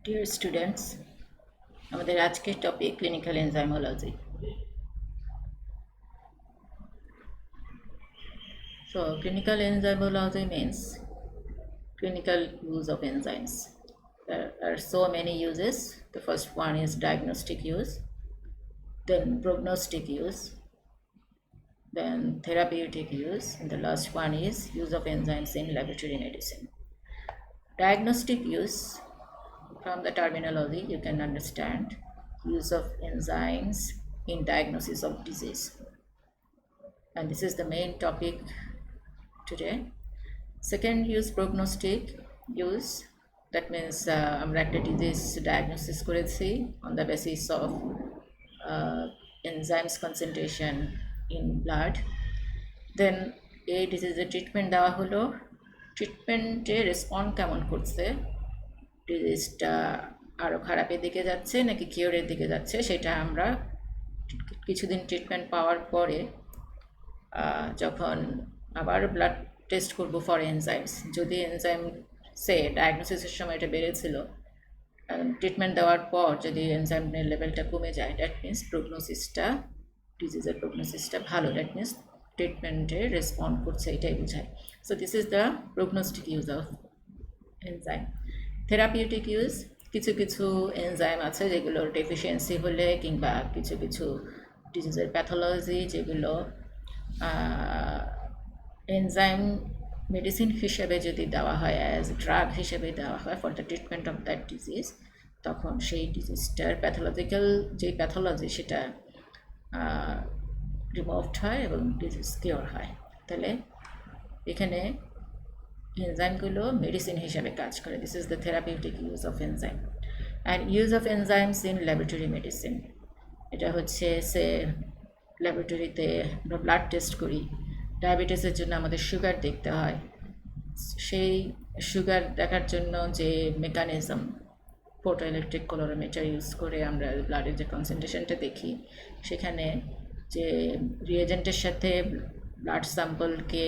Dear students, আমাদের আজকের topic clinical এনজাইমোলজি। So clinical enzymology means clinical use of enzymes. There are so many uses. The first one is diagnostic use, then prognostic use, then therapeutic use, and the last one is use of enzymes in laboratory medicine. Diagnostic use, from the terminology you can understand use of enzymes in diagnosis of disease, and this is the main topic today. Second use prognostic use, that means আমরা একটা disease diagnosis করেছি on the basis of enzymes concentration in blood, দেন এই ডিজিজের treatment দেওয়া হলো, ট্রিটমেন্টে respond কেমন করছে, ডিজিজটা আরও খারাপের দিকে যাচ্ছে নাকি কিওরের দিকে যাচ্ছে, সেটা আমরা কিছুদিন ট্রিটমেন্ট পাওয়ার পরে যখন আবার ব্লাড টেস্ট করব ফর এনজাইমস, যদি এনজাইম সে ডায়াগনোসিসের সময় এটা বেড়েছিল, ট্রিটমেন্ট দেওয়ার পর যদি এনজাইমের লেভেলটা কমে যায়, দ্যাট মিনস প্রগনোসিসটা, ডিজিজের প্রগনোসিসটা ভালো, দ্যাট মিনস ট্রিটমেন্টে রেসপন্ড করছে, এটাই বোঝায়। So this is the prognostic use of enzyme. Therapeutic use, কিছু কিছু এনজাইম আছে যেগুলোর ডেফিসিয়েন্সি হলে কিংবা কিছু কিছু ডিজিজের প্যাথোলজি যেগুলো এনজাইম মেডিসিন হিসেবে যদি দেওয়া হয়, অ্যাজ ড্রাগ হিসেবে দেওয়া হয় for the treatment of that disease, তখন সেই ডিজিজটার প্যাথোলজিক্যাল যে প্যাথোলজি সেটা রিমুভড হয় এবং ডিজিজ কিওর হয়। তাহলে এখানে এনজাইমগুলো মেডিসিন হিসেবে কাজ করে। This is the therapeutic use of enzyme. And use of enzymes in laboratory medicine, এটা হচ্ছে সে ল্যাবরেটরিতে আমরা ব্লাড টেস্ট করি, ডায়াবেটিসের জন্য আমাদের সুগার দেখতে হয়, সেই সুগার দেখার জন্য যে mechanism, photo electric calorimeter use করে আমরা ব্লাডের যে কনসেন্ট্রেশনটা দেখি, সেখানে যে রিয়েজেন্টের সাথে ব্লাড স্যাম্পলকে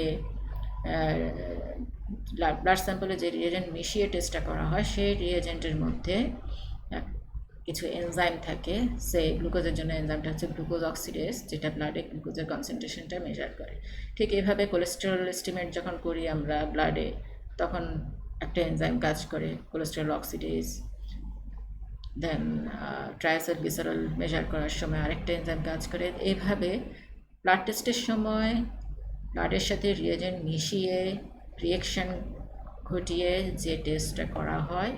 ব্লাড স্যাম্পলে যে রিয়েজেন্ট মিশিয়ে টেস্টটা করা হয়, সেই রিয়েজেন্টের মধ্যে কিছু এনজাইম থাকে। সে গ্লুকোজের জন্য এনজাইমটা হচ্ছে গ্লুকোজ অক্সিডেজ, যেটা ব্লাডে গ্লুকোজের কনসেন্ট্রেশনটা মেজার করে। ঠিক এইভাবে কোলেস্টেরল এস্টিমেট যখন করি আমরা ব্লাডে, তখন একটা এনজাইম কাজ করে কোলেস্টেরল অক্সিডেজ। দেন ট্রাইসাইক্লিসারল মেজার করার সময় আরেকটা এনজাইম কাজ করে। এইভাবে ব্লাড টেস্টের সময় ব্লাডের সাথে রিয়েজেন্ট মিশিয়ে রিয়েকশান ঘটিয়ে যে টেস্টটা করা হয়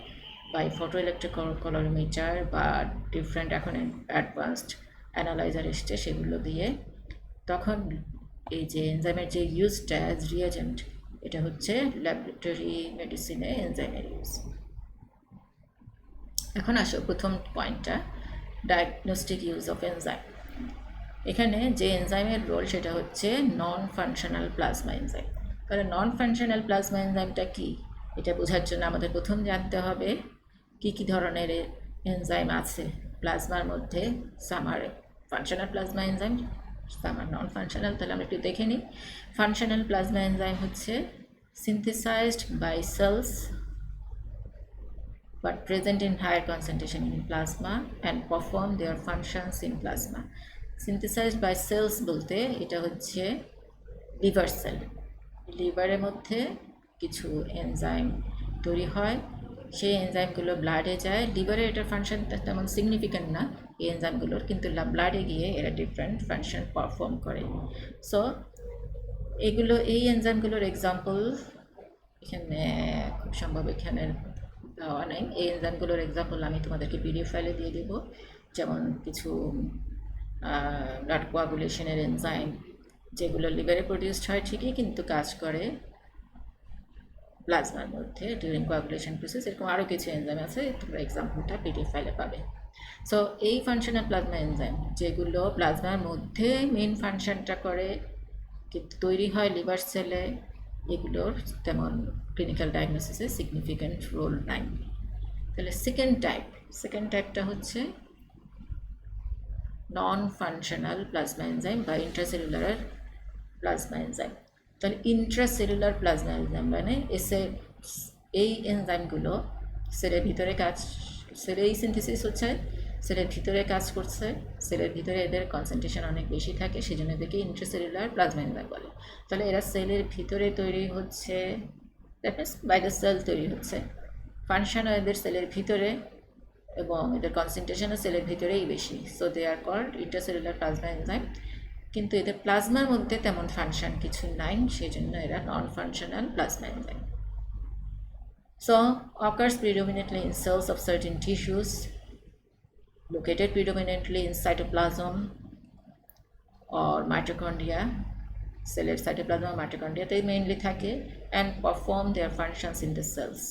বাই ফটো ইলেকট্রিক ক্যালোরিমিটার বা ডিফারেন্ট এখন অ্যাডভান্সড অ্যানালাইজার এসছে, সেগুলো দিয়ে তখন এই যে এনজাইমের যে ইউজটা অ্যাজ রিয়েজেন্ট, এটা হচ্ছে ল্যাবরেটরি মেডিসিনে এনজাইমের ইউজ। এখন আসো প্রথম পয়েন্টটা, ডায়াগনস্টিক ইউজ অফ এনজাইম। এখানে যে এনজাইমের রোল সেটা হচ্ছে নন ফাংশনাল প্লাজমা এনজাইম। তাহলে নন ফাংশনাল প্লাজমা এনজাইমটা কী, এটা বোঝার জন্য আমাদের প্রথম জানতে হবে কী কী ধরনের এনজাইম আছে প্লাজমার মধ্যে। Summer functional plasma enzyme, summer non functional. তাহলে আমরা একটু দেখে নিই। ফাংশনাল প্লাজমা এনজাইম হচ্ছে synthesized by cells but present in higher concentration in plasma and perform their functions in plasma. Synthesized by cells বলতে এটা হচ্ছে লিভার সেল, লিভারের মধ্যে কিছু এনজাইম তৈরি হয়, সেই এনজাইমগুলো ব্লাডে যায়। লিভারে এটার ফাংশন তেমন সিগনিফিক্যান্ট না এই এনজাইমগুলোর, কিন্তু ব্লাডে গিয়ে এরা ডিফারেন্ট ফাংশন পারফর্ম করে। সো এগুলো, এই এনজাইমগুলোর এক্সাম্পল এখানে খুব সম্ভব এখানে দেওয়া নেই। এই এনজাইমগুলোর এক্সাম্পল আমি তোমাদেরকে পিডিএফ ফাইলে দিয়ে দেবো। যেমন কিছু ব্লাড কোয়াগুলেশনের এনজাইম যেগুলো লিভারে প্রডিউসড হয় ঠিকই, কিন্তু কাজ করে প্লাজমার মধ্যে ডিউরিং কোয়াগুলেশন প্রসেস। এরকম আরও কিছু এনজাইম আছে, তোমরা এক্সাম্পলটা পিডিএফ ফাইলে পাবে। সো এই ফাংশনাল প্লাজমা এনজাইম যেগুলো প্লাজমার মধ্যে মেন ফাংশনটা করে কিন্তু তৈরি হয় লিভার সেলে, এগুলোর তেমন ক্লিনিক্যাল ডায়াগনোসিসে সিগনিফিক্যান্ট রোল নাই। তাহলে সেকেন্ড টাইপটা হচ্ছে নন ফাংশনাল প্লাজমা এনজাইম বা ইন্ট্রাসেলুলার প্লাজমা এনজাইম। তাহলে ইন্ট্রাসেলুলার প্লাজমা এনজাইম মানে এই এনজাইমগুলো সেলের ভিতরে কাজ সেলেই সিনথেসিস হচ্ছে, সেলের ভিতরে কাজ করছে, সেলের ভিতরে এদের কনসেন্ট্রেশন অনেক বেশি থাকে, সেই জন্য এদেরকে ইন্ট্রাসেলুলার প্লাজমা এনজাইম বলে। তাহলে এরা সেলের ভিতরে তৈরি হচ্ছে, that means by the cell তৈরি হচ্ছে, ফাংশনও এদের সেলের ভিতরে এবং এদের কনসেন্ট্রেশনও সেলের ভিতরেই বেশি, so they are called intracellular plasma enzyme. কিন্তু এদের প্লাজমার মধ্যে তেমন ফাংশন কিছু নাই, সেই জন্য এরা নন functional plasma enzyme. So occurs predominantly in cells of certain tissues located predominantly in cytoplasm or mitochondria. Cellular cytoplasm or mitochondria they mainly থাকে and perform their functions in the cells.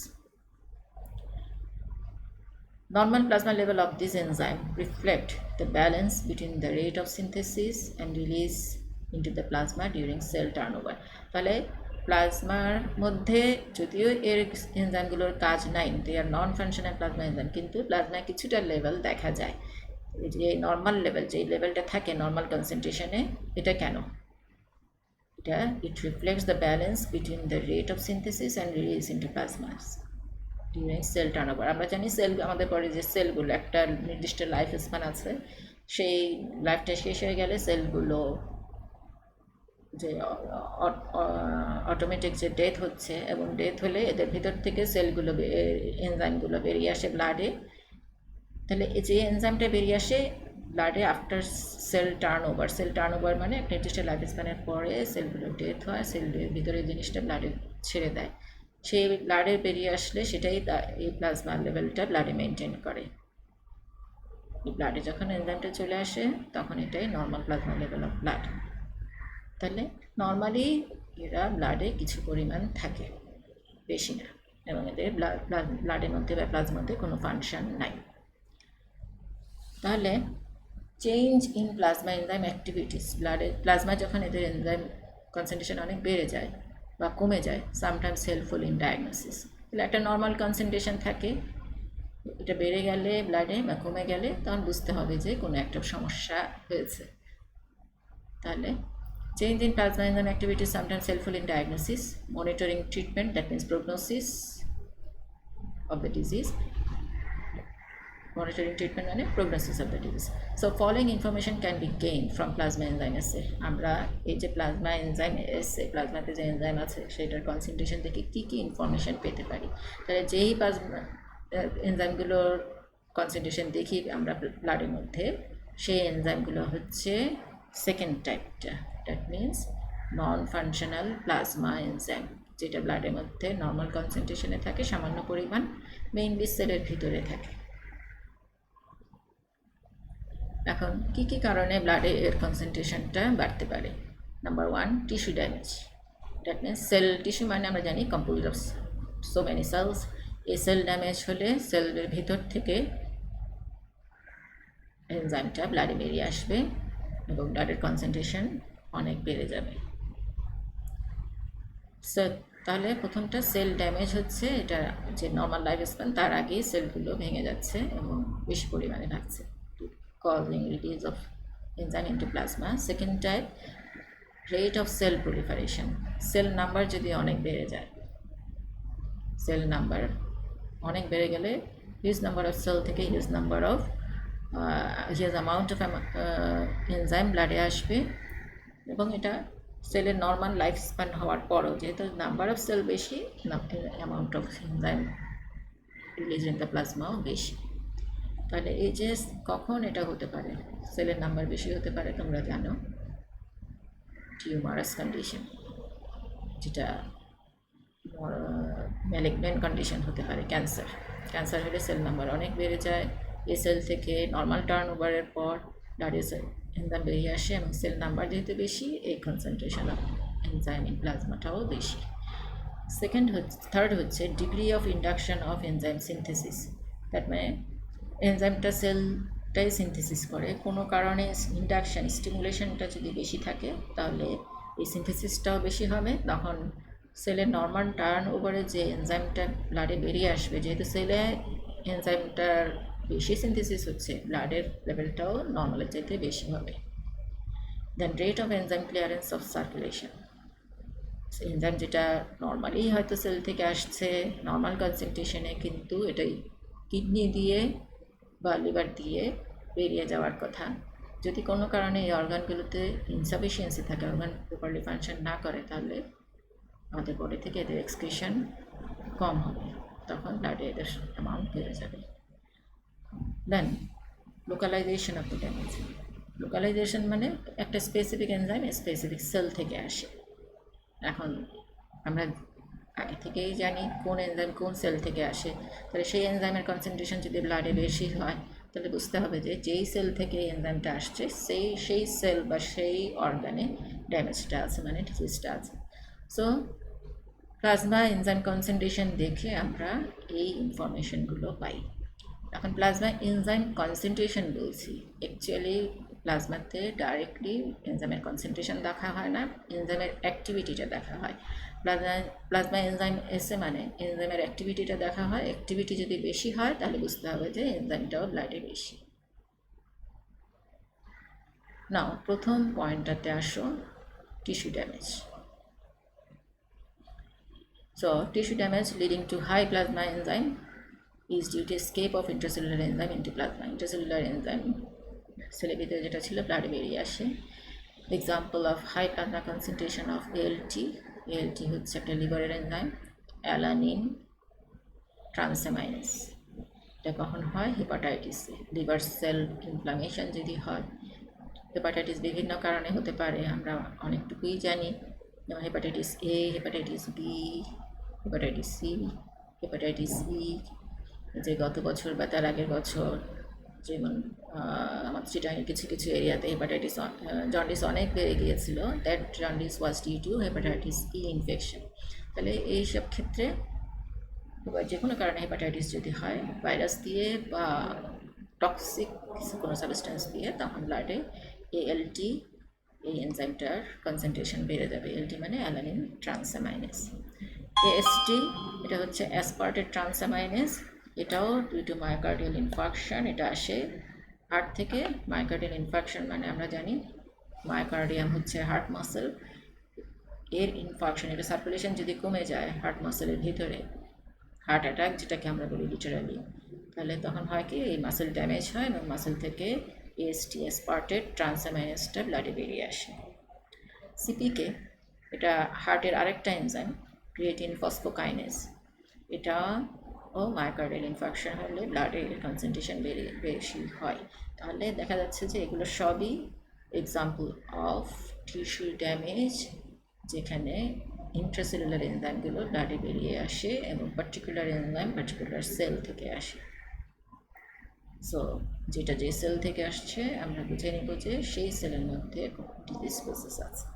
Normal plasma level of this enzyme reflect the balance between the rate of synthesis and release into the plasma during cell turnover. তাহলে প্লাজমার মধ্যে যদিও এর এনজাইমগুলোর কাজ নাই, দে আর নন functional plasma enzyme, কিন্তু প্লাজমায় কিছুটা level দেখা যায়, যে নর্মাল লেভেল, যে লেভেলটা থাকে নর্মাল কনসেন্ট্রেশনে, এটা কেন? এটা it reflects the balance between the rate of synthesis and release into plasmas during cell turnover. আমরা জানি সেল, আমাদের পরে যে সেলগুলো একটা নির্দিষ্ট লাইফ স্প্যান আছে, সেই লাইফটা শেষ হয়ে গেলে সেলগুলো যে অটোমেটিক যে ডেথ হচ্ছে, এবং ডেথ হলে এদের ভিতর থেকে সেলগুলো এনজাইমগুলো বেরিয়ে আসে ব্লাডে। তাহলে যে এনজাইমটা বেরিয়ে আসে ব্লাডে after cell turnover, cell turnover মানে একটা নির্দিষ্ট লাইফ স্প্যানের পরে সেলগুলো ডেথ হয়, সেলের ভিতরে জিনিসটা ব্লাডে ছেড়ে দেয়, সেই ব্লাডে বেরিয়ে আসলে সেটাই এই প্লাজমা লেভেলটা ব্লাডে মেনটেন করে। ব্লাডে যখন এনজাইমটা চলে আসে তখন এটাই normal plasma level of blood. তাহলে নর্মালি এরা ব্লাডে কিছু পরিমাণ থাকে, বেশি না, এবং এদের ব্লাডের মধ্যে বা প্লাজমার মধ্যে কোনো ফাংশন নাই। তাহলে change in plasma enzyme activities, ব্লাডের প্লাজমা যখন এদের এনজাইম কনসেন্ট্রেশন অনেক বেড়ে যায় বা কমে যায়, সামটাইমস হেল্পফুল ইন ডায়াগনোসিস। তাহলে একটা নর্মাল কনসেন্ট্রেশন থাকে, এটা বেড়ে গেলে ব্লাডে বা কমে গেলে তখন বুঝতে হবে যে কোনো একটা সমস্যা হয়েছে। তাহলে change in plasma enzyme activities sometimes helpful in diagnosis, monitoring treatment, that means prognosis of the disease, monitoring treatment মানে prognosis of the disease. So following information can be gained from plasma enzyme assay. আমরা এই যে plasma enzyme এসে, প্লাজমাতে যে enzyme আছে সেটার concentration থেকে কী information পেতে পারি। তাহলে যেই প্লাজমা এনজাইমগুলোর কনসেন্ট্রেশন দেখি আমরা ব্লাডের মধ্যে, সেই এনজাইমগুলো হচ্ছে সেকেন্ড টাইপটা, that means non functional plasma enzyme, যেটা ব্লাডের মধ্যে নর্মাল কনসেন্ট্রেশনে থাকে সামান্য পরিমাণ, মেইনলি সেলের ভিতরে থাকে। এখন কী কী কারণে ব্লাডে এর কনসেন্ট্রেশনটা বাড়তে পারে? Number 1, tissue damage, that means cell, tissue মানে আমরা জানি compose of so many cells. এই সেল ড্যামেজ হলে সেলের ভিতর থেকে এনজাইমটা ব্লাডে বেরিয়ে আসবে এবং ব্লাডের কনসেন্ট্রেশন অনেক বেড়ে যাবে। তাহলে প্রথমটা সেল ড্যামেজ হচ্ছে, এটা যে নর্মাল লাইফ স্প্যান তার আগেই সেলগুলো ভেঙে যাচ্ছে এবং বেশি পরিমাণে থাকছে, causing release of enzyme into plasma. Second type, rate of cell proliferation. Cell number যদি অনেক বেড়ে যায়, সেল নাম্বার অনেক বেড়ে গেলে হিউজ নাম্বার অফ সেল থেকে huge number of huge amount of enzyme ব্লাডে আসবে, এবং এটা সেলের নর্মাল লাইফ স্প্যান হওয়ার পরও যেহেতু নাম্বার অফ সেল বেশি, amount of enzyme release in the প্লাজমাও বেশি। তাহলে এই যে কখন এটা হতে পারে, সেলের নাম্বার বেশি হতে পারে, তোমরা জানো টিউমারাস কন্ডিশন, যেটা ম্যালিগন্যান্ট কন্ডিশন হতে পারে, ক্যান্সার। ক্যান্সার হলে সেল নাম্বার অনেক বেড়ে যায়, এই সেল থেকে নর্মাল টার্ন ওভারের পর ব্লাডে এনজাইম বেরিয়ে আসে, এবং সেল নাম্বার যেহেতু বেশি, এই কনসেন্ট্রেশন অফ এনজাইম ইন প্লাজমাটাও বেশি। থার্ড হচ্ছে degree of induction of enzyme synthesis, that মানে এনজাইমটা সেলটাই সিনথেসিস করে, কোনো কারণে ইন্ডাকশান স্টিমুলেশনটা যদি বেশি থাকে তাহলে এই সিনথেসিসটাও বেশি হবে, তখন সেলের নর্মাল টার্ন ওভারে যে এনজাইমটা ব্লাডে বেরিয়ে আসবে, যেহেতু সেলে এনজাইমটার বেশি সিনথেসিস হচ্ছে, ব্লাডের লেভেলটাও নর্মালের চাইতে বেশি হবে। Then rate of enzyme clearance of circulation, enzyme যেটা নর্মালি হয়তো সেল থেকে আসছে নর্মাল কনসেন্ট্রেশনে, কিন্তু এটাই কিডনি দিয়ে বা লিভার দিয়ে বেরিয়ে যাওয়ার কথা। যদি কোনো কারণে এই অর্গানগুলোতে ইনসাফিসিয়েন্সি থাকে, অর্গান প্রপারলি ফাংশন না করে, তাহলে আমাদের বডি থেকে এদের এক্সক্রিশন কম হবে, তখন ব্লাডে এদের অ্যামাউন্ট বেড়ে যাবে। Then localization of the damage. Localization মানে একটা স্পেসিফিক এনজাইম স্পেসিফিক সেল থেকে আসে। এখন আমরা আগে থেকেই জানি কোন এনজাইম কোন সেল থেকে আসে, তাহলে সেই এনজাইমের কনসেন্ট্রেশন যদি ব্লাডে বেশি হয়, তাহলে বুঝতে হবে যে যেই সেল থেকে এই এনজাইমটা আসছে সেই সেল বা সেই অর্গানে ড্যামেজটা আছে, মানে ডিজিজটা আছে। সো প্লাজমা এনজাইম কনসেন্ট্রেশন দেখে আমরা এই ইনফরমেশনগুলো পাই। এখন প্লাজমা এনজাইম কনসেন্ট্রেশন বলছি, অ্যাকচুয়ালি প্লাজমাতে ডাইরেক্টলি এনজাইমের কনসেন্ট্রেশন দেখা হয় না, এনজাইমের অ্যাক্টিভিটিটা দেখা হয়। প্লাজমা এনজাইম এসে মানে এনজাইমের অ্যাক্টিভিটিটা দেখা হয়। অ্যাক্টিভিটি যদি বেশি হয় তাহলে বুঝতে হবে যে এনজাইমটাও ব্লাডে বেশি। নাও প্রথম পয়েন্টটাতে আসো, tissue damage. So tissue damage leading to high plasma enzyme is due to escape of intracellular enzyme into plasma. Intracellular enzyme সেলের ভিতরে যেটা ছিল ব্লাডে বেরিয়ে আসে। Example of high plasma concentration of ALT. ALT হচ্ছে একটা লিভারের এনজাইম, অ্যালানিন ট্রান্সামাইনেস। এটা কখন হয়? হেপাটাইটিসে। লিভার সেল ইনফ্লামেশন যদি হয়, হেপাটাইটিস বিভিন্ন কারণে হতে পারে, আমরা অনেকটুকুই জানি, যেমন hepatitis A, hepatitis B, hepatitis C, hepatitis E, যে গত বছর বা তার আগের বছর যেমন আমাদের চিটাগাংয়ের কিছু কিছু এরিয়াতে হেপাটাইটিস জন্ডিস অনেক বেড়ে গিয়েছিল। That jaundice was due to hepatitis E infection. তাহলে এইসব ক্ষেত্রে যে কোনো কারণে হেপাটাইটিস যদি হয়, ভাইরাস দিয়ে বা টক্সিক কোনো সাবস্টেন্স দিয়ে, তখন ব্লাডে এএলটি এই এনজাইমটার কনসেন্ট্রেশন বেড়ে যাবে। এলটি মানে অ্যালানিন ট্রান্সামাইনেস। এএসটি এটা হচ্ছে অ্যাসপার্টেট ট্রান্সামাইনেস। এটাও ডিউ টু মায়োকার্ডিয়াল ইনফাকশন। এটা আসে হার্ট থেকে। মায়োকার্ডিয়াল ইনফাকশন মানে আমরা জানি মায়োকার্ডিয়াম হচ্ছে হার্ট মাসেল, এর ইনফাকশন, এটা সার্কুলেশন যদি কমে যায় হার্ট মাসেলের ভিতরে, হার্ট অ্যাটাক যেটাকে আমরা বলি লিটারালি, তাহলে তখন হয় কি এই মাসেল ড্যামেজ হয় এবং মাসেল থেকে এএসটি অ্যাসপার্টেট ট্রান্সামাইনেসটা ব্লাডে বেরিয়ে আসে। সিপিকে এটা হার্টের আরেকটা এনজাইম, ক্রিয়েটিন ফসফোকাইনেস। এটা ও মায়োকার্ডিয়াল ইনফাকশন হলে ব্লাডে কনসেন্ট্রেশন বেশি হয়। তাহলে দেখা যাচ্ছে যে এগুলো সবই এক্সাম্পল অফ টিস্যু ড্যামেজ, যেখানে ইন্ট্রাসেলুলার এনজাইমগুলো ব্লাডে বেরিয়ে আসে এবং পার্টিকুলার এনজাইম পার্টিকুলার সেল থেকে আসে। সো যেটা যে সেল থেকে আসছে আমরা বুঝে নিব যে সেই সেলের মধ্যে ডিজিজ প্রসেস আছে।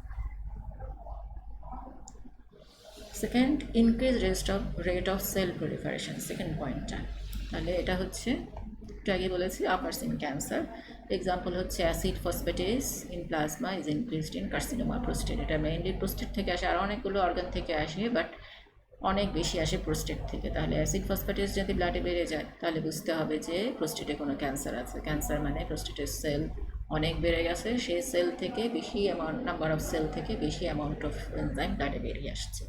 Second, increase rate of cell proliferation, second পয়েন্টটা। তাহলে এটা হচ্ছে একটু আগে বলেছি আপার্স ইন ক্যান্সার। এক্সাম্পল হচ্ছে acid phosphatase in plasma is increased in carcinoma prostate. এটা মেইনলি প্রোস্টেট থেকে আসে, আর অনেকগুলো অর্গান থেকে আসে, বাট অনেক বেশি আসে প্রোস্টেট থেকে। তাহলে অ্যাসিড ফসফেটেস যদি ব্লাডে বেড়ে যায় তাহলে বুঝতে হবে যে প্রোস্টেটে কোনো ক্যান্সার আছে। ক্যান্সার মানে প্রোস্টেটের সেল অনেক বেড়ে গেছে, সেই সেল থেকে বেশি অ্যামাউন্ট, নাম্বার অফ সেল থেকে বেশি অ্যামাউন্ট অফ এনজাইম ব্লাডে বেরিয়ে আসছে।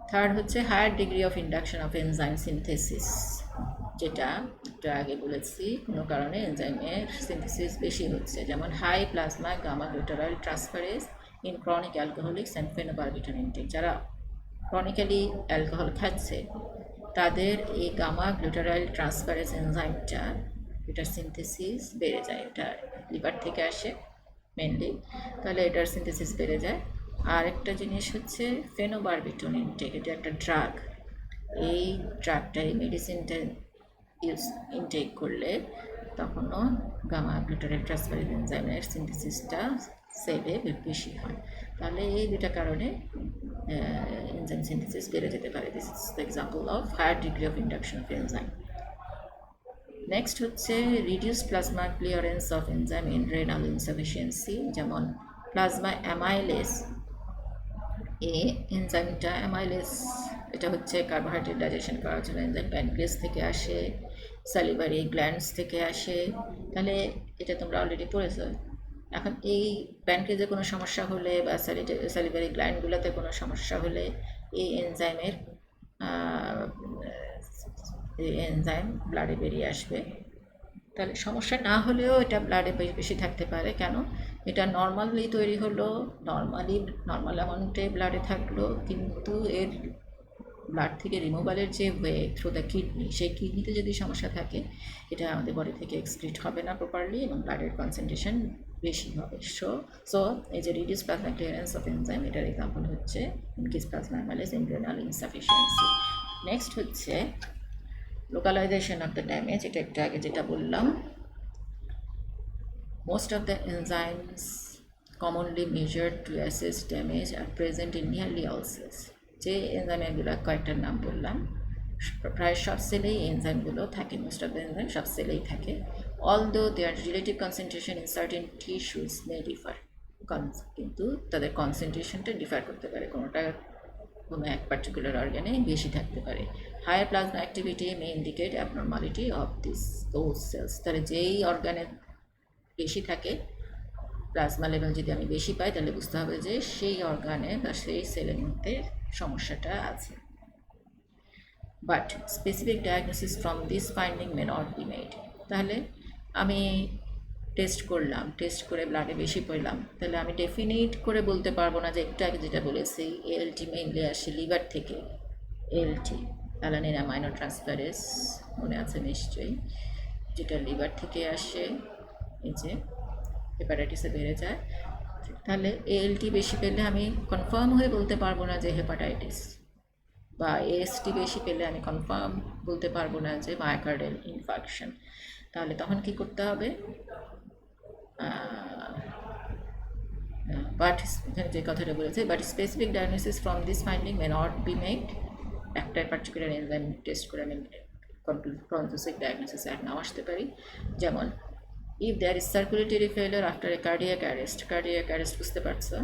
থার্ড হচ্ছে higher degree of induction of enzyme synthesis, যেটা একটু আগে বলেছি কোনো কারণে এনজাইমের সিনথেসিস বেশি হচ্ছে, যেমন high plasma gamma glutaryl transferase in chronic alcoholics and phenobarbitone intake. যারা ক্রনিক্যালি অ্যালকোহল খাচ্ছে তাদের এই গামা গ্লুটারাইল ট্রান্সফারেজ এনজাইমটা, এটার সিনথেসিস বেড়ে যায়। এটা লিভার থেকে আসে মেনলি, তাহলে এটার সিনথেসিস বেড়ে যায়। আর একটা জিনিস হচ্ছে ফেনোবারবিটন ইনটেক, এটা একটা ড্রাগ। এই ড্রাগটা, এই মেডিসিনটা ইনটেক করলে তখনও গামা গ্লুটারাইল ট্রান্সফারেজ এনজাইমের সিনথেসিসটা সেলে বেশি হয়। তাহলে এই দুটা কারণে এনজাইম সিনথেসিস বেড়ে যেতে পারে। This is the example of higher degree of induction of enzyme. Next হচ্ছে reduce plasma clearance of enzyme in renal insufficiency, যেমন প্লাজমা অ্যামাইলেস। এই এনজাইমটা অ্যামাইলেস, এটা হচ্ছে কার্বোহাইড্রেট ডাইজেশন করার জন্য এনজাইম প্যানক্রিয়াস থেকে আসে, স্যালিভারি গ্ল্যান্ডস থেকে আসে। তাহলে এটা তোমরা অলরেডি পড়েছো। এখন এই প্যানক্রিয়াসে কোনো সমস্যা হলে বা স্যালিভারি গ্ল্যান্ডগুলোতে কোনো সমস্যা হলে এই এনজাইমের এই এনজাইম ব্লাডে বেরিয়ে আসবে। তাহলে সমস্যা না হলেও এটা ব্লাডে বেশি থাকতে পারে। কেন? এটা নর্মালি তৈরি হলো, নর্মাল অ্যামাউন্টে ব্লাডে থাকলো, কিন্তু এর ব্লাড থেকে রিমুভালের যে ওয়ে থ্রু দ্য কিডনি, সেই কিডনিতে যদি সমস্যা থাকে, এটা আমাদের বডি থেকে এক্সক্রিট হবে না প্রপারলি এবং ব্লাডের কনসেন্ট্রেশন বেশি হবে। সো এই যে reduce plasma clearance of enzyme, এটার এক্সাম্পল হচ্ছে increase plasma amylase in renal insufficiency. Next হচ্ছে লোকালাইজেশন অফ দ্য ড্যামেজ। এটা একটু আগে যেটা বললাম, most of the enzymes commonly measured to assess damage are present in nearly all cells. যে এনজাইমগুলো কয়েকটার নাম বললাম, প্রায় সব সেলেই এনজাইমগুলো থাকে, মোস্ট অফ দ্য এনজাইম সব সেলেই থাকে। although their relative concentration in certain tissues may differ, কিন্তু তাদের কনসেন্ট্রেশনটা ডিফার করতে পারে, কোনোটা কোনো এক পার্টিকুলার অর্গানে বেশি থাকতে পারে। Higher plasma activity may indicate abnormality of those cells. তাহলে যেই অর্গানে বেশি থাকে, প্লাজমা লেভেল যদি আমি বেশি পাই, তাহলে বুঝতে হবে যে সেই অর্গানে বা সেই সেলের মধ্যে সমস্যাটা আছে। But specific diagnosis from this finding may not be made. তাহলে আমি টেস্ট করলাম, টেস্ট করে ব্লাডে বেশি পেলাম, তাহলে আমি ডেফিনিট করে বলতে পারবো না যে একটু আগে যেটা বলেছি এএলটি মেইনলি আসে লিভার থেকে। এএলটি অ্যালানিন অ্যামাইনো ট্রান্সফারেজ, মনে আছে নিশ্চয়ই, যেটা লিভার থেকে আসে, এই যে হেপাটাইটিসে বেড়ে যায়। তাহলে এএলটি বেশি পেলে আমি কনফার্ম হয়ে বলতে পারবো না যে হেপাটাইটিস, বা এএসটি বেশি পেলে আমি কনফার্ম বলতে পারবো না যে মায়োকার্ডিয়াল ইনফার্কশন। তাহলে তখন কি করতে হবে? বাট যে কথাটা বলেছে, but specific diagnosis from this finding may not be made. একটা পার্টিকুলার এনজাইম টেস্ট করে আমি কনক্লুসিভ ডায়াগনোসিস আর নাও আসতে পারি। যেমন if there is circulatory failure after a cardiac arrest বুঝতে পারছো,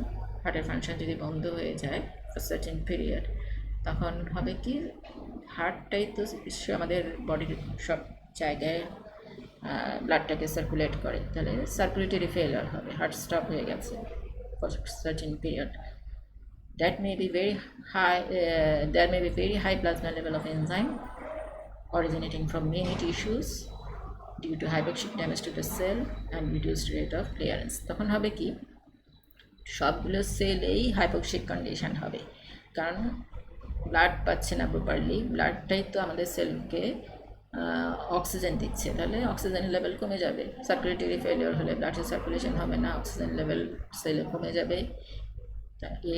হার্টের ফাংশন যদি বন্ধ হয়ে যায় for certain period, তখন হবে কি, হার্টটাই তো আমাদের বডির সব জায়গায় ব্লাডটাকে সার্কুলেট করে, তাহলে সার্কুলেটরি ফেলিয়ার হবে, হার্ট স্টপ হয়ে গেছে for certain period. That may be very high, there may be very high plasma level of enzyme originating from many tissues due to hypoxic damage to the cell and reduced rate of clearance. তখন হবে কি, সবগুলো সেলেই hypoxic condition হবে, কারণ blood পাচ্ছে না properly. ব্লাডটাই তো আমাদের সেলকে অক্সিজেন দিচ্ছে, তাহলে অক্সিজেন লেভেল কমে যাবে। সার্কুলেটরি ফেলিওর হলে ব্লাডের সার্কুলেশন হবে না, অক্সিজেন লেভেল সেলে কমে যাবে।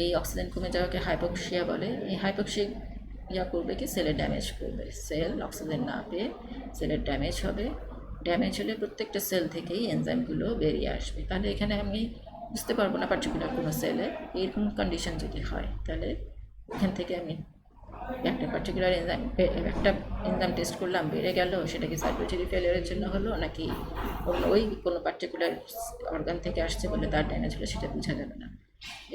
এই অক্সিজেন কমে যাওয়াকে হাইপোক্সিয়া বলে। এই হাইপোক্সিয়া করবে কি, সেলের ড্যামেজ করবে, সেল অক্সিজেন না পেয়ে সেলের ড্যামেজ হবে। ড্যামেজ হলে প্রত্যেকটা সেল থেকেই এনজাইমগুলো বেরিয়ে আসবে। তাহলে এখানে আমি বুঝতে পারবো না পার্টিকুলার কোনো সেলে এরকম কন্ডিশন যদি হয়, তাহলে এখান থেকে আমি একটা পার্টিকুলার একটা এনজাইম টেস্ট করলাম, বেড়ে গেল, সেটা কি সার্কুলেটরি ফেলিয়ারের জন্য হলো নাকি ওই কোনো পার্টিকুলার অর্গান থেকে আসছে বলে তার ড্যামেজ হলো, সেটা বোঝা যাবে না।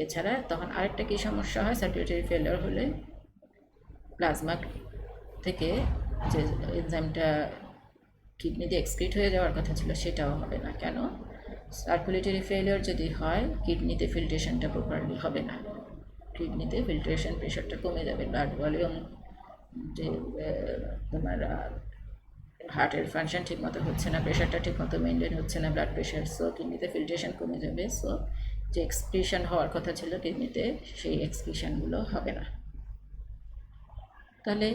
এছাড়া তখন আরেকটা কী সমস্যা হয়, সার্কুলেটরি ফেলিয়ার হলে প্লাজমা থেকে যে এনজাইমটা কিডনিতে এক্সক্রিট হয়ে যাওয়ার কথা ছিল সেটাও হবে না। কেন? সার্কুলেটরি ফেলিয়ার যদি হয়, কিডনিতে ফিল্ট্রেশনটা প্রপারলি হবে না, কিডনিতে ফিল্ট্রেশন প্রেশারটা কমে যাবে, ব্লাড ভলিউম, যে তোমার হার্টের ফাংশন ঠিকমতো হচ্ছে না, প্রেশারটা ঠিকমতো মেনটেন হচ্ছে না, ব্লাড প্রেশার, সো কিডনিতে ফিল্ট্রেশন কমে যাবে। সো যে এক্সক্রিশন হওয়ার কথা ছিল কিডনিতে, সেই এক্সক্রিশনগুলো হবে না। তাহলে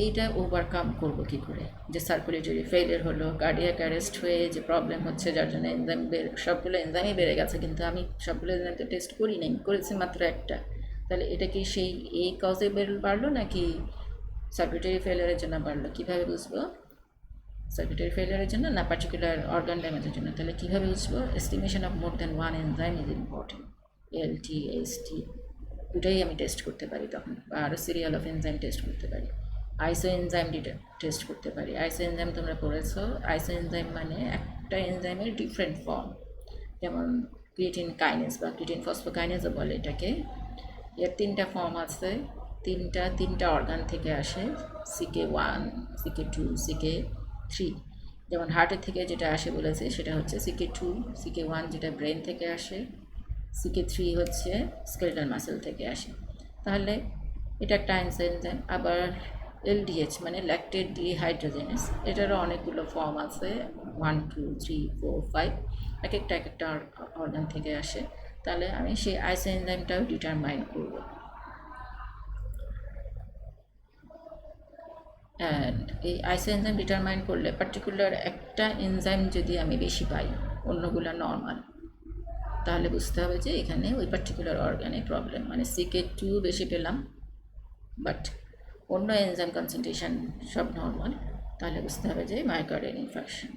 এইটা ওভারকাম করবো কী করে? যে সার্কুলেটরি ফেলিয়ার হলো, কার্ডিয়াক অ্যারেস্ট হয়ে যে প্রবলেম হচ্ছে, যার জন্য এনজাইম সবগুলো এনজাইমই বেড়ে গেছে, কিন্তু আমি সবগুলো এনজাইম তো টেস্ট করি নাই, করেছি মাত্র একটা। তাহলে এটা কি সেই এই কজে বাড়লো নাকি সার্কুলেটরি ফেলিয়ারের জন্য বাড়লো? কীভাবে বুঝবো? সার্কুলেটরি ফেলিয়ারের জন্য না পার্টিকুলার অর্গান ড্যামেজের জন্য? তাহলে কীভাবে বুঝবো? Estimation of more than one enzyme is important. LT, ST দুটাই আমি টেস্ট করতে পারি তখন, বা আরও সিরিয়াল অফ এনজাইম টেস্ট করতে পারি, আইসো এনজাইম টেস্ট করতে পারি। আইসো এনজাইম তোমরা পড়েছো, আইসো এনজাইম মানে একটা এনজাইমের ডিফারেন্ট ফর্ম, যেমন ক্রিয়েটিন কাইনেজ বা ক্রিয়েটিন ফসফোকাইনেজও বলে এটাকে। এর তিনটা ফর্ম আছে, তিনটা অর্গান থেকে আসে, CK1, CK2, CK3। যেমন হার্টের থেকে যেটা আসে বলেছে সেটা হচ্ছে CK2, CK1 যেটা ব্রেন থেকে আসে, CK3 হচ্ছে স্কেলেটাল মাসেল থেকে আসে। তাহলে এটা একটা আইসো এনজাইম। আবার এলডিএইচ মানে ল্যাকটেট ডিহাইড্রোজেনেস, এটারও অনেকগুলো ফর্ম আছে, 1 2 3 4 5, এক একটা অর্গান থেকে আসে। তাহলে আমি সেই আইসো এনজাইমটাও ডিটারমাইন করব। অ্যান্ড এই আইসো এনজাইম ডিটারমাইন করলে পার্টিকুলার একটা এনজাইম যদি আমি বেশি পাই, অন্যগুলো নর্মাল, তাহলে বুঝতে হবে যে এখানে ওই পার্টিকুলার অর্গানে প্রবলেম, মানে CK2 বেশি পেলাম বাট অন্য এনজাইম কনসেন্ট্রেশন সব নর্মাল, তাহলে বুঝতে হবে যে myocardial infarction.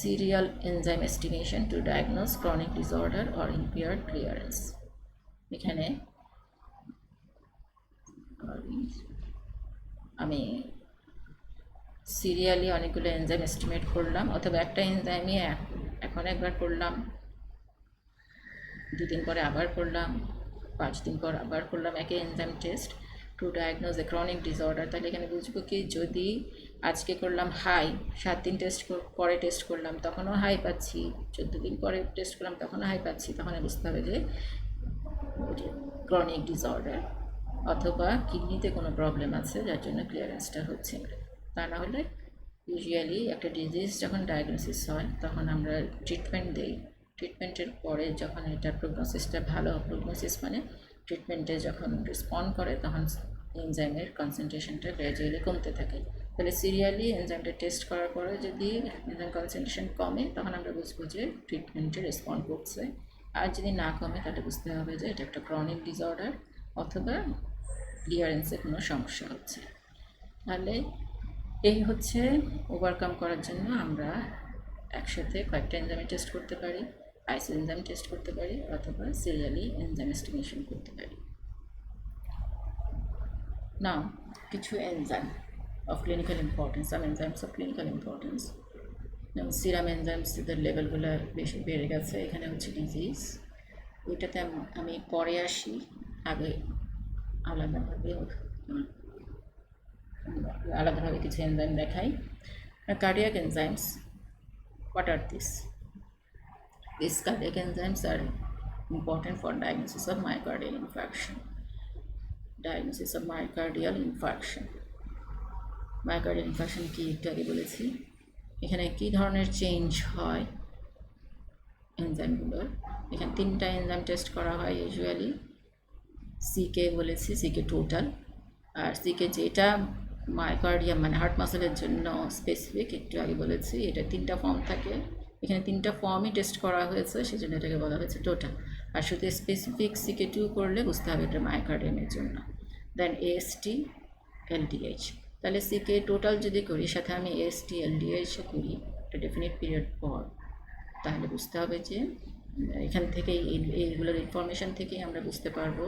Serial enzyme estimation to diagnose chronic disorder or impaired clearance. এখানে আমি সিরিয়ালি অনেকগুলো এনজাইম এস্টিমেট করলাম, অথবা একটা এনজাইমই এখন একবার করলাম, 2 দিন পরে আবার করলাম, 5 দিন পর আবার করলাম একই এনজাইম টেস্ট টু ডায়াগনোজ এ ক্রনিক ডিসঅর্ডার। তাহলে এখানে বুঝবো কি, যদি আজকে করলাম হাই, 7 দিন পরে টেস্ট করলাম তখনও হাই পাচ্ছি, 14 দিন পরে টেস্ট করলাম তখনও হাই পাচ্ছি, তখন বুঝতে হবে যে ক্রনিক ডিসঅর্ডার, অথবা কিডনিতে কোনো প্রবলেম আছে যার জন্য ক্লিয়ারেন্সটা হচ্ছে না। তা না হলে ইউজুয়ালি একটা ডিজিজ যখন ডায়াগনোসিস হয় তখন আমরা ট্রিটমেন্ট দিই, ট্রিটমেন্টের পরে যখন এটার প্রগনোসিসটা ভালো, প্রগনোসিস মানে ট্রিটমেন্টে যখন রেসপন্ড করে তখন এনজাইমের কনসেন্ট্রেশনটা গ্র্যাজুয়ালি কমতে থাকে। তাহলে সিরিয়ালি এনজাইমটা টেস্ট করার পরে যদি এনজাইম কনসেন্ট্রেশন কমে তখন আমরা বুঝবো যে ট্রিটমেন্টে রেসপন্ড করছে, আর যদি না কমে তাহলে বুঝতে হবে যে এটা একটা ক্রনিক ডিসঅর্ডার অথবা ক্লিয়ারেন্সে কোনো সমস্যা হচ্ছে। তাহলে এই হচ্ছে ওভারকাম করার জন্য আমরা একসাথে কয়েকটা এনজাইমে টেস্ট করতে পারি, আইসো এনজাইম টেস্ট করতে পারি, অথবা সিরিয়ালি এনজাইম এস্টিমেশন করতে পারি। নাও কিছু enzyme of clinical importance, some enzymes of clinical importance, যেমন সিরাম এনজাইমসদের লেভেলগুলো বেশি বেড়ে গেছে, এখানে হচ্ছে ডিজিজ, ওইটাতে আমি পরে আসি, আগে আলাদাভাবে কিছু এনজাইম দেখাই। Cardiac enzymes, what are these? These cardiac enzymes are important for diagnosis of myocardial infarction. Diagnosis of myocardial infarction. Myocardial infarction কি একটু আগে বলেছি। এখানে কী ধরনের চেঞ্জ হয় এনজাইমগুলোর, এখানে 3টা এনজাইম টেস্ট করা হয় ইউজুয়ালি। সিকে বলেছি, সিকে টোটাল, আর সিকে যেটা মায়োকার্ডিয়াম মানে হার্ট মাসেলের জন্য স্পেসিফিক, একটু আগে বলেছি, এটা 3টা ফর্ম থাকে, এখানে 3টা ফর্মই টেস্ট করা হয়েছে, সেজন্য এটাকে বলা হয়েছে টোটাল। আর শুধু স্পেসিফিক CK2 করলে বুঝতে হবে এটা মায়োকার্ডিয়ামের জন্য। দেন AST LDH, তাহলে সিকে টোটাল যদি করি সাথে আমি AST LDH করি একটা ডেফিনিট পিরিয়ড পর, তাহলে বুঝতে হবে যে এখান থেকেই এইগুলোর ইনফরমেশন থেকেই আমরা বুঝতে পারবো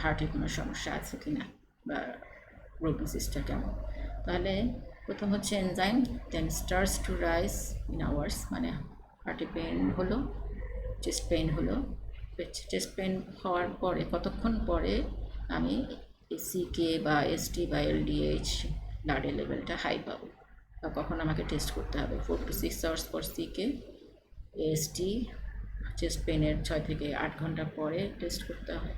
হার্টের কোনো সমস্যা আছে কি না বা প্রগনোসিসটা কেমন। তাহলে প্রথম হচ্ছে enzyme, then starts to rise in hours, মানে হার্টে পেন হলো, চেস্ট পেন হলো, চেস্ট পেন হওয়ার পরে কতক্ষণ পরে আমি সিকে বা এসটি বা LDH ব্লাডের লেভেলটা হাই পাবো, বা কখন আমাকে টেস্ট করতে হবে। 4 to 6 আওয়ার্স পর সিকে, এসটি চেস্ট পেনের 6 থেকে 8 ঘন্টা পরে টেস্ট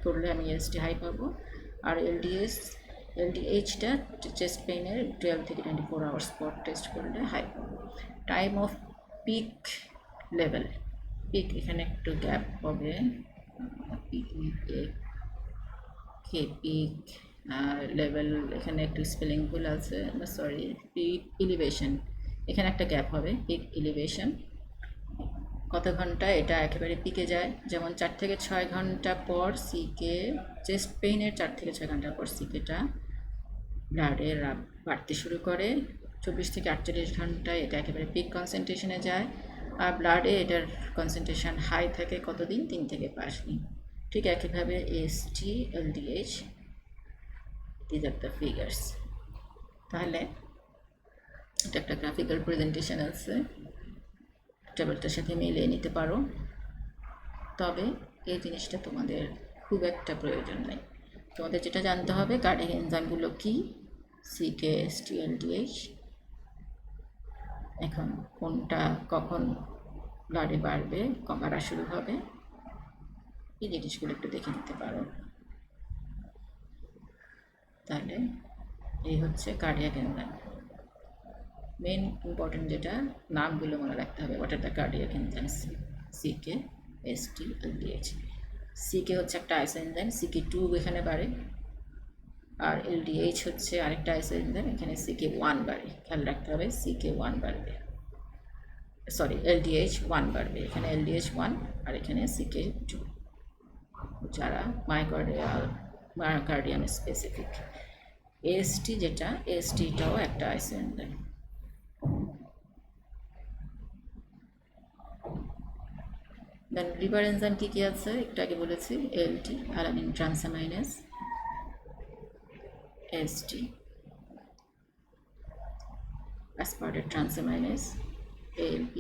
করলে আমি এসটি হাই পাবো, আর LDHটা চেস্ট পেনের 12 থেকে 24 আওয়ার্স পর টেস্ট করলে হাই পাবো। Time of peak level, peak এখানে একটু গ্যাপ হবে, পিক লেভেল এখানে একটু স্পেলিং ভুল আছে, সরি, পিক এলিভেশন এখানে একটা গ্যাপ হবে, পিক এলিভেশন কত ঘন্টা এটা একেবারে পিকে যায়, যেমন 4 থেকে 6 ঘন্টা পর সিকে, চেস্ট পেইনের 4 থেকে 6 ঘন্টা পর সিকেটা ব্লাডে বাড়তে শুরু করে, 24 থেকে 48 ঘন্টায় এটা একেবারে পিক কনসেন্ট্রেশনে যায়, আর ব্লাডে এটার কনসেন্ট্রেশন হাই থাকে কতদিন, 3 থেকে 5 দিন। ঠিক একইভাবে AST LDH, these are the figures। তাহলে এটা একটা গ্রাফিক্যাল প্রেজেন্টেশন আছে, টেবিলটার সাথে মিলিয়ে নিতে পারো, তবে এই জিনিসটা তোমাদের খুব একটা প্রয়োজন নেই। তোমাদের যেটা জানতে হবে কার্ডিয়াক এনজাইমগুলো কী, সিকে, এসটি, LDH, এখন কোনটা কখন ব্লাডে বাড়বে, বাড়া শুরু হবে, এই জিনিসগুলো একটু দেখে নিতে পারো। তাহলে এই হচ্ছে কার্ডিয়াক এনজাইম। মেন ইম্পর্টেন্ট যেটা নামগুলো মনে রাখতে হবে, what are the cardiac enzymes, CK, ST, LDH. CK হচ্ছে একটা আইসো এনজাইম, সিকে 2 এখানে বাড়ে, আর এলডিএইচ হচ্ছে আরেকটা আইসো এনজাইম, এখানে সিকে 1 বাড়ে। খেয়াল রাখতে হবে সিকে 1 বাড়বে, সরি এলডিএইচ 1 বাড়বে, এখানে এলডিএইচ 1 আর এখানে সিকে 2, যারা মায়োকার্ডিয়াম স্পেসিফিক। এসটি যেটা, এসটিটাও একটা iso enzyme. Then liver enzyme কী কী আছে একটু আগে বলেছি, LT alanine transaminase, ST aspartate transaminase, ALP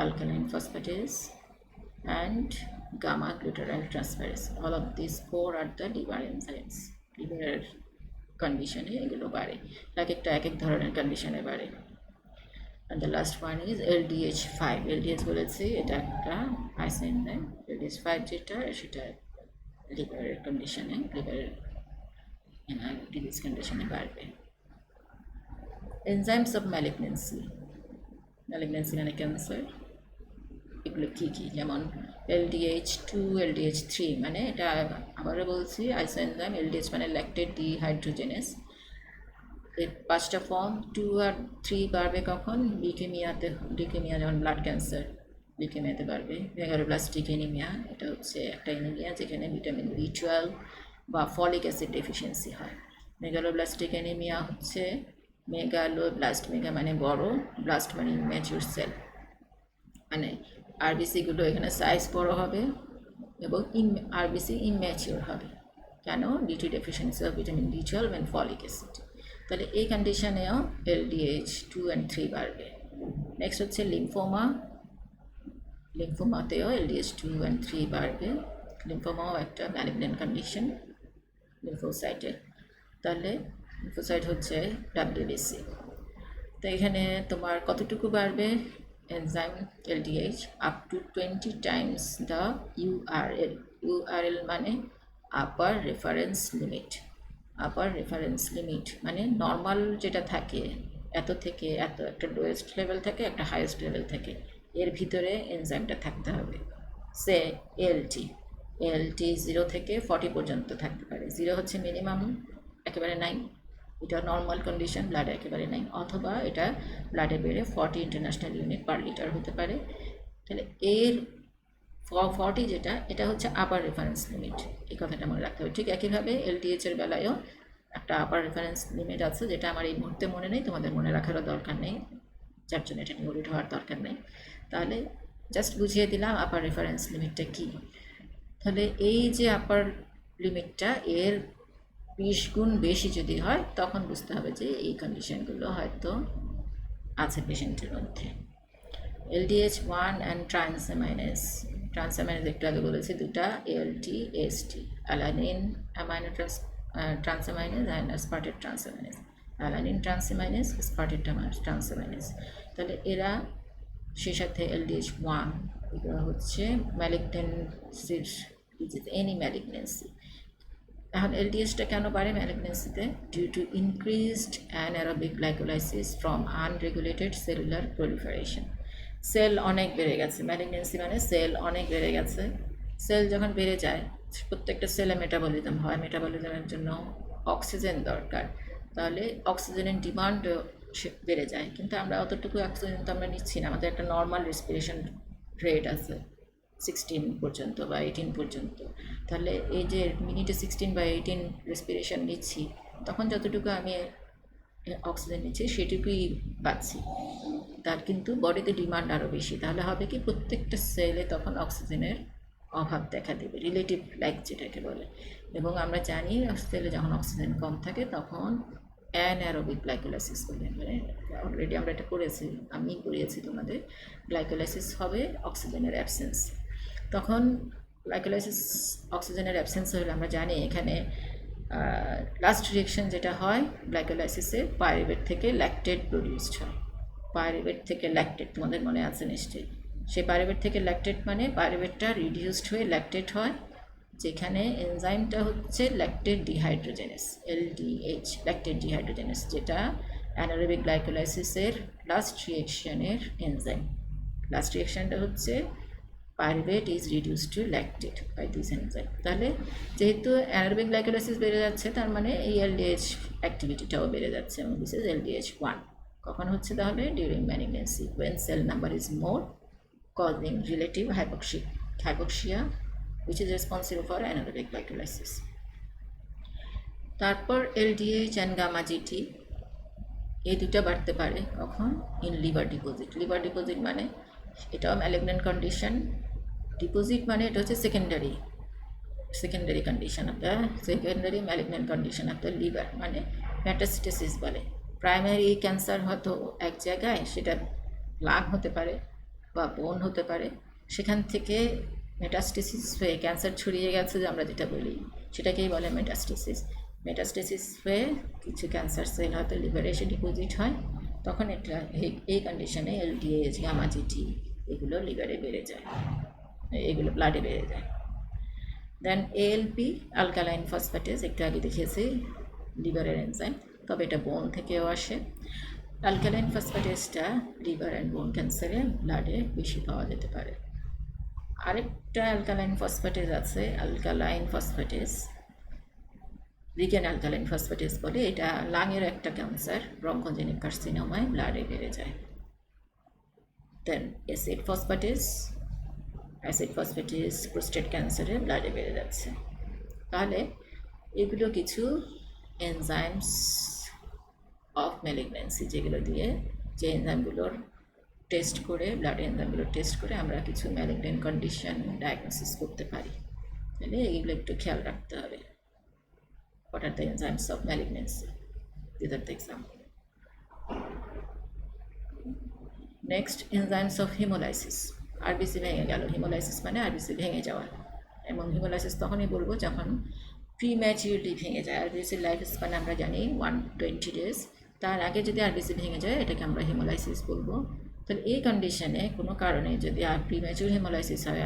alkaline phosphatase, and gamma glutarate transferase. All of these 4 are the liver enzymes. Liver condition এগুলো বাড়ে, এক এক ধরনের কন্ডিশনে বাড়ে। And the last one is LDH5. LDH বলেছি এটা একটা আইসো এনজাইম। LDH5 যেটা সেটা লিভার কন্ডিশনে, লিভার ডিজিজ কন্ডিশনে বাড়বে। এনজাইমস অফ ম্যালিগনেন্সি, ম্যালিগনেন্সি মানে ক্যান্সার, এগুলো কী কী, যেমন LDH2, LDH3, মানে এটা আবারও বলছি আইসো এনজাইম। LDH মানে ল্যাকটেট ডিহাইড্রোজেনেস, এর 5টা ফর্ম। 2 আর 3 বাড়বে কখন, লিউকেমিয়াতে, লিউকেমিয়া যেমন ব্লাড ক্যান্সার, লিউকেমিয়াতে বাড়বে। মেগালোব্লাস্টিক এনিমিয়া, এটা হচ্ছে একটা এনিমিয়া যেখানে ভিটামিন B12 বা ফলিক অ্যাসিড ডেফিসিয়েন্সি হয়। মেগালোব্লাস্টিক এনিমিয়া হচ্ছে মেগালোব্লাস্ট, মেগা মানে বড়, ব্লাস্ট মানে ইম্যাচিউর সেল, মানে আরবিসিগুলো এখানে সাইজ বড় হবে এবং আরবিসি ইম্যাচিউর হবে। কেন? Due deficiency of vitamin B12 and folic acid. তাহলে এই কন্ডিশনেও LDH2 and 3 বাড়বে। নেক্সট হচ্ছে লিম্ফোমা, লিম্ফোমাতেও LDH2 and 3 বাড়বে। লিম্ফোমাও একটা ম্যালিগন্যান্ট কন্ডিশন লিম্ফোসাইটের। তাহলে লিম্ফোসাইট হচ্ছে WBC। তো এখানে তোমার কতটুকু বাড়বে enzyme LDH? Up to 20 times the URL। URL মানে আপার রেফারেন্স লিমিট। আপার রেফারেন্স লিমিট মানে নর্মাল যেটা থাকে এত থেকে এত, একটা লোয়েস্ট লেভেল থাকে, একটা হাইয়েস্ট লেভেল থাকে, এর ভিতরে এনজাইমটা থাকতে হবে। সে এলটি 0 থেকে 40 পর্যন্ত থাকতে পারে। 0 হচ্ছে মিনিমাম, একেবারে নাই, এটা নর্মাল কন্ডিশন, ব্লাডে একেবারে নাই, অথবা এটা ব্লাডে বেড়ে 40 ইন্টারন্যাশনাল ইউনিট পার লিটার হতে পারে। তাহলে এর 40 যেটা, এটা হচ্ছে আপার রেফারেন্স লিমিট, এই কথাটা মনে রাখতে হবে। ঠিক একইভাবে LDH-এর বেলায়ও একটা আপার রেফারেন্স লিমিট আছে, যেটা আমার এই মুহূর্তে মনে নেই, তোমাদের মনে রাখারও দরকার নেই, যার জন্য এটা নিয়ে হওয়ার দরকার নেই। তাহলে জাস্ট বুঝিয়ে দিলাম আপার রেফারেন্স লিমিটটা কী। তাহলে এই যে আপার লিমিটটা এর 20 গুণ বেশি যদি হয়, তখন বুঝতে হবে যে এই কন্ডিশনগুলো হয়তো আছে পেশেন্টের মধ্যে। LDH1 and ট্রান্সামাইনেস, ট্রান্সামাইনেস একটু আগে বলেছি দুটা, ALT, AST, alanine amino transaminase and aspartate transaminase. Alanine transaminase, aspartate transaminase. তাহলে এরা, সেই সাথে LDH1, এগুলো হচ্ছে ম্যালিগনেন্সির ডিজিজ, এনি ম্যালিগনেন্সি। এখন LDH-টা কেন বাড়ে ম্যালিগনেন্সিতে? Due to increased anaerobic glycolysis from unregulated cellular proliferation. Cell অনেক বেড়ে গেছে, ম্যালিগনেন্সি মানে সেল অনেক বেড়ে গেছে। সেল যখন বেড়ে যায়, প্রত্যেকটা সেলে মেটাবলিজম হয়, মেটাবলিজমের জন্য অক্সিজেন দরকার, তাহলে অক্সিজেনের ডিমান্ড বেড়ে যায়। কিন্তু আমরা অতটুকু অক্সিজেন তো আমরা নিচ্ছি না, আমাদের একটা নর্মাল রেসপিরেশন রেট আছে 16 পর্যন্ত বা 18 পর্যন্ত। তাহলে এই যে মিনিটে 16 বা 18 রেসপিরেশন নিচ্ছি, তখন যতটুকু আমি অক্সিজেন নিচ্ছি সেটুকুই পাচ্ছি, তার কিন্তু বডিতে ডিমান্ড আরও বেশি। তাহলে হবে কি, প্রত্যেকটা সেলে তখন অক্সিজেনের অভাব দেখা দেবে, রিলেটিভ লাইক যেটাকে বলে। এবং আমরা জানি সেলে যখন অক্সিজেন কম থাকে তখন অ্যানারোবিক গ্লাইকোলাইসিস বলে, মানে অলরেডি আমরা এটা করেছি, আমি করিয়েছি তোমাদের। গ্লাইকোলাইসিস হবে অক্সিজেনের অ্যাবসেন্স। তখন গ্লাইকোলাইসিস অক্সিজেনের অ্যাবসেন্স হলে আমরা জানি এখানে লাস্ট রিয়েকশন যেটা হয় গ্লাইকোলাইসিসে, পাইরুভেট থেকে ল্যাকটেট প্রডিউসড হয়। পাইরুভেট থেকে ল্যাকটেট তোমাদের মনে আছে নিশ্চয়ই। সেই পাইরুভেট থেকে ল্যাকটেট মানে পাইরুভেটটা রিডিউসড হয়ে ল্যাকটেট হয়, যেখানে এনজাইমটা হচ্ছে lactate dehydrogenase, LDH, lactate dehydrogenase, যেটা অ্যানারোবিক গ্লাইকোলাইসিসের লাস্ট রিয়েকশনের এনজাইম। লাস্ট রিয়েকশনটা হচ্ছে pyruvate is reduced to lactate by this enzyme. তাহলে যেহেতু অ্যানারোবিক গ্লাইকোলাইসিস বেড়ে যাচ্ছে, তার মানে এই LDH অ্যাক্টিভিটিটাও বেড়ে যাচ্ছে, এবং দিস ইজ LDH1। কখন হচ্ছে তাহলে? During malignancy, when cell number is more, causing relative hypoxia which is responsible for anaerobic glycolysis. তারপর LDH and gamma GT এই দুটো বাড়তে পারে কখন? In liver deposit. Liver deposit মানে এটাও ম্যালিগন্যান্ট কন্ডিশন। ডিপোজিট মানে এটা হচ্ছে secondary condition of the secondary malignant condition of the liver, মানে মেটাস্টেসিস বলে। প্রাইমারি ক্যান্সার হয়তো এক জায়গায়, সেটা লাং হতে পারে বা বোন হতে পারে, সেখান থেকে মেটাস্টেসিস হয়ে ক্যান্সার ছড়িয়ে গেছে, যে আমরা যেটা বলি সেটাকেই বলে মেটাস্টেসিস হয়ে কিছু ক্যান্সার সেল হয়তো লিভারে এসে ডিপোজিট হয়, তখন এটা এই কন্ডিশনে LDH, গামা জিটি এগুলো লিভারে বেড়ে যায়, এগুলো ব্লাডে বেড়ে যায়। দেন ALP, অ্যালকালাইন ফসফেটেজ, একটু আগে দেখেছি লিভারের এনজাইম, তবে এটা বোন থেকেও আসে। অ্যালকালাইন ফসফেটেজটা লিভার অ্যান্ড বোন ক্যান্সারে ব্লাডে বেশি পাওয়া যেতে পারে। আরেকটা অ্যালকালাইন ফসফেটেজ আছে, অ্যালকালাইন ফসফেটেজ, রিকেন অ্যালকালাইন ফসফেটেজ বলে। এটা লাংয়ের একটা ক্যান্সার, ব্রঙ্কোজেনিক কার্সিনোমায় ব্লাডে বেড়ে যায়। দেন অ্যাসিড ফসফেটেজ প্রোস্টেট ক্যান্সারে ব্লাডে বেড়ে যাচ্ছে। তাহলে এগুলো কিছু এনজাইমস অফ ম্যালিগন্যান্সি, যেগুলো দিয়ে যে এনজাইমগুলোর টেস্ট করে, ব্লাড এনজাইমগুলো টেস্ট করে আমরা কিছু ম্যালিগন্যান্ট কন্ডিশন ডায়াগনোসিস করতে পারি। তাহলে এগুলো একটু খেয়াল রাখতে হবে। What are the enzymes of malignancy? These are the examples. Next, enzymes of hemolysis. RBC ভেঙে গেল, হিমোলাইসিস মানে RBC ভেঙে যাওয়া, এবং হিমোলাইসিস তখনই বলবো যখন প্রিম্যাচিউরলি ভেঙে যায়। RBCর লাইফ স্প্যান আমরা জানি 120 days, তার আগে যদি RBC ভেঙে যায় এটাকে আমরা হিমোলাইসিস বলবো। তাহলে এই কন্ডিশনে কোনো কারণে যদি প্রিম্যাচিউর হিমোলাইসিস হয়